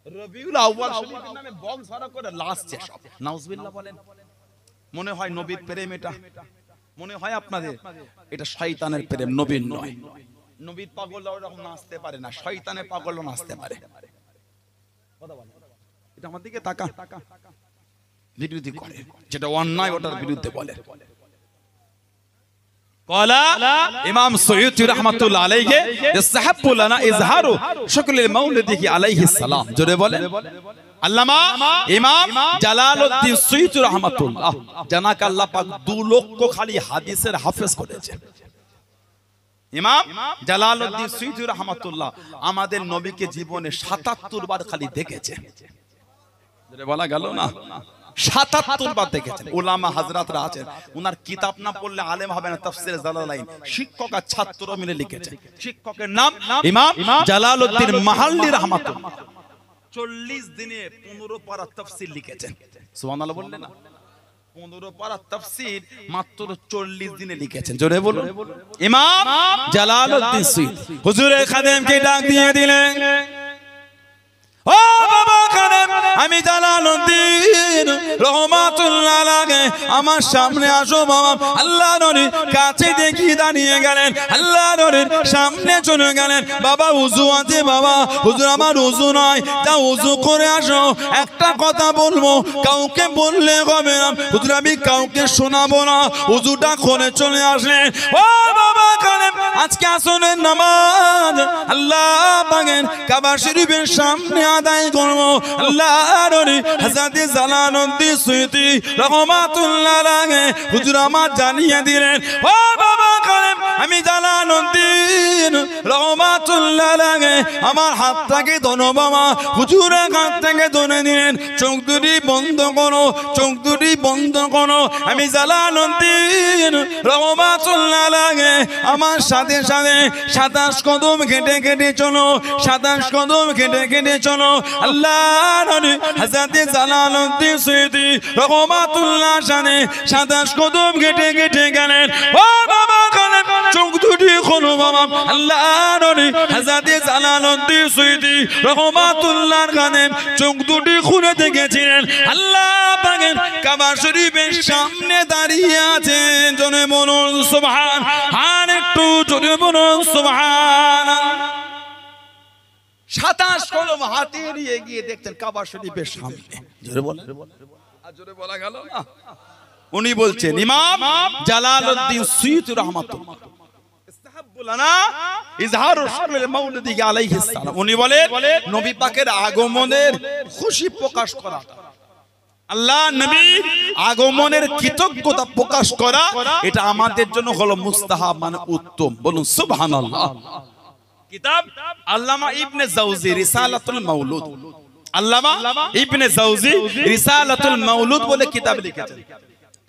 রবিউল আউয়াল শরীফের নামে বক ভাড়া করে লাস্টে সব। নাউজুবিল্লাহ বলেন। মনে হয় নবীর প্রেম এটা? মনে হয় আপনাদের এটা শয়তানের প্রেম, নবীর নয়। নবীর পাগলরা ওরকম নাচতে পারে না, শয়তানের পাগলও নাচতে পারে। এটা আমার দিকে তাকা, বিরোধী করে, যেটা অন্যায় ওটার বিরুদ্ধে বলে। قال امام سيوطي রাহমাতুল্লাহ আলাইহি ইসহাবু লানা ইজহারু শুকরিল মাউলিদিহি আলাইহিস সালাম। জোরে বলেন। আল্লামা ইমাম জালালউদ্দিন সুয়ুতী রাহমাতুল্লাহ, জানাক আল্লাহ পাক 2 লক্ষ খালি হাদিসের হাফেজ করেছেন। ইমাম জালালউদ্দিন সুয়ুতী রাহমাতুল্লাহ আমাদের নবীকে জীবনে ৭৭ বার খালি দেখেছে। জোরে বলা গেল না? ৭৭ বার দেখেছেন। উলামা হাজরাতরা আছেন, উনার কিতাব না পড়লে আলেম হবে না। তাফসীরে জালালাইন শিক্ষক আর ছাত্র মিলে লিখেছে। শিক্ষকের নাম ইমাম জালালউদ্দিন মাহাল্লি রাহমাতুল্লাহ। 40 দিনে 15 পারা তাফসীর লিখেছেন। সুবহানাল্লাহ বললেন না? 15 পারা তাফসীর মাত্র 40 দিনে লিখেছেন। জোরে বলুন। ইমাম জালালউদ্দিন সুয়ুতী হুজুরে খাদেমকে ডাক দিয়ে দিলেন, ও বাবা খাদেম, আমি জালালউদ্দিন রহমাতুল্লাহ আলাইহি, আমার সামনে আসো বাবা। আল্লাহ নবীর কাছে দেখি দাঁড়িয়ে গেলেন, আল্লাহ নবীর সামনে চলে গেলেন। বাবা ওযু আছে বাবা? হুজুর আমার ওযু নয়, তা ওযু করে আসো। একটা কথা বলবো, কাউকে বললে হবে না। হুজুর আমি কাউকে শোনাবো না, ওযুটা করে চলে আসলেন। ও বাবা খাদেম, আজকে আসরের নামাজ আল্লাহ পাকের কাবা শরীফের সামনে আদায় করব। আল্লাহ নবী হযরত জালালউদ্দিন সুয়ুতী রাহমাতুল্লাহ আলাইহি হুজুর আমার জানিয়ে দিলেন, ও বাবা কালেম আমি জালালউদ্দিন রহমাতুল্লাহ আলাইহি আমার হাতটাকে ধরো বাবা, হুজুরের হাত থেকে ধরে নিন, চোখ দুটি বন্ধ করো, চোখ দুটি বন্ধ করো। আমি জালালউদ্দিন রহমাতুল্লাহ আলাইহি আমার সাথে সাথে 27 কদম কেটে কেটে চলো, 27 কদম কেটে কেটে চলো। আল্লাহর নবী হযরত জালালউদ্দিন সৈয়দী রহমাতুল্লাহ শানে 27 কদম কেটে কেটে গেলেন। ও বাবা গেলেন, চোখ দুটি খোলো বাবা। আল্লাহর নবী হযরত জালালউদ্দিন সৈয়দী রহমাতুল্লাহর গানে চোখ দুটি খুলে দেখেছিলেন আল্লাহ পাকের কাবা শরীফের সামনে দাঁড়িয়ে আছেন। জোরে বলুন সুবহান, আর একটু জোরে বলুন সুবহান। 27 কদম হাতে নিয়ে গিয়ে দেখতেন কাবা শরীফের সামনে। জোরে বলেন, আর জোরে বলা গেল না। উনি বলছেন ইমাম জালালউদ্দিন সুয়ুতী রাহমাতুল্লাহ উনি বলেন নবী পাকের আগমনের খুশি প্রকাশ করা, আল্লাহ নবীর আগমনের কৃতজ্ঞতা প্রকাশ করা, এটা আমাদের জন্য হলো মুস্তাহাব, মানে উত্তম। বলুন সুবহানাল্লাহ। কিতাব আল্লামা ইবনে জাওজি রিসালাতুল মাউলুদ, আল্লামা ইবনে জাওজি রিসালাতুল মাউলুদ বলে কিতাব লিখেছেন।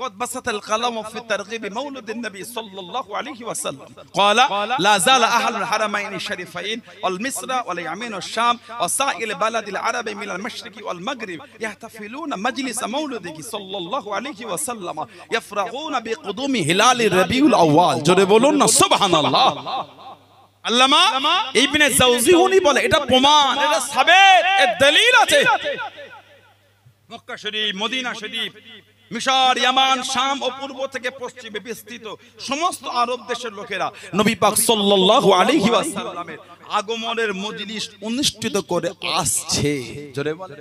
قد بسط القلم في ترغيب مولد النبي صلى الله عليه وسلم قال لا زال أهل الحرمين الشريفين والمصر واليمين والشام وسائر بلد العرب من المشرق والمغرب يحتفلون مجلس مولده صلى الله عليه وسلم يفرحون بقدوم هلال الربيع الأول জোরে বলুন না সুবহানাল্লাহ। আল্লামা ইবনে জাওজি উনি বলে এটা প্রমাণ, এটা সাবেত, এর দলিল আছে। মক্কা শরীফ, মদিনা শরীফ, মিশর, ইয়ামান, শাম ও পূর্ব থেকে পশ্চিমে বিস্তৃত সমস্ত আরব দেশের লোকেরা নবী পাক সাল্লাল্লাহু আলাইহি ওয়াসাল্লামের আগমনের মজলিস অনুষ্ঠিত করে আসছে। জোরে বলেন,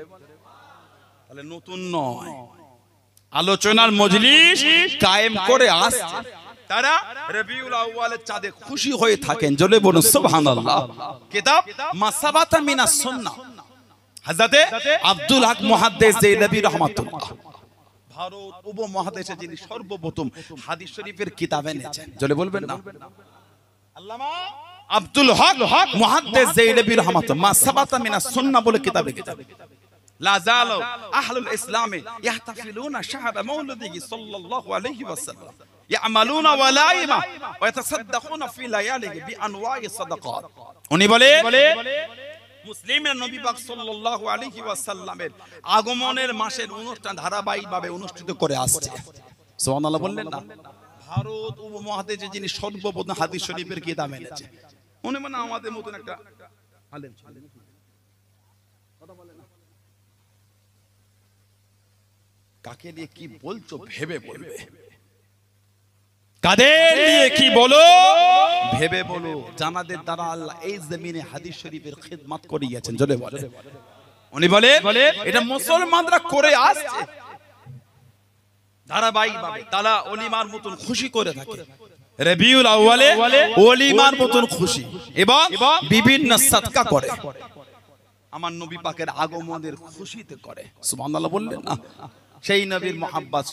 তাহলে নতুন নয়, আলোচনার মজলিস কায়েম করে আসছে। তারা রবিউল আউয়ালের চাঁদে খুশি হয়ে থাকেন। জোরে বলুন সুবহানাল্লাহ। কিতাব মাসাবাতা মিনাস সুন্নাহ হযরতে আব্দুল হক মুহাদ্দিস দেহলভী রাহমাতুল্লাহ, ভারত উপমহাদেশে যিনি সর্বপ্রথম হাদিস শরীফের কিতাব এনেছেন। জোরে বলবেন না। আল্লামা আব্দুল হক মুহাদ্দিস দেহলভী রাহমাতুল্লাহ মাসাবাতা মিনাস সুন্নাহ বলে কিতাব লিখেছেন। লা জালু আহলুল ইসলামে ইয়াহতাফিলুনা শাহরা মাউলিদিহি সাল্লাল্লাহু আলাইহি ওয়াসাল্লাম ইয়ামালুনা ওয়ালাইমা ওয়া ইয়াতাসাদদাকুনা ফি লায়ালিহি বিআনওয়াই সাদাকাত। উনি বলে মুসলিমের নবী পাক সাল্লাল্লাহু আলাইহি ওয়াসাল্লামের আগমনের মাসের অনুষ্ঠান ধারাবাহিকভাবে অনুষ্ঠিত করে আসছে। সুবহানাল্লাহ বললেন না। ভারত উপমহাদেশে যিনি সর্বপ্রথম হাদিস শরীফের কিতাব এনেছে, উনি মানে আমাদের মতন একটা আলেম ছিলেন। কথা বলে না, কাকে নিয়ে কি বলছো ভেবে বলবে, কাদের নিয়ে কি বলো ভেবে বলো। জানাদের দ্বারা আল্লাহ এই জমিনে হাদিস শরীফের খিদমত করিয়েছেন। জোরে বলে। উনি বলে এটা মুসলমানরা করে আসছে ধারাবাহিকভাবে। তারা ওলিমার মতন খুশি করে থাকে। রবিউল আউয়ালে ওলিমার মতন খুশি এবং বিভিন্ন সাদকা করে, আমার নবী পাকের আগমনের খুশিতে করে। সুবহানাল্লাহ বললেন না। সেই নবীর মুহাব্বত,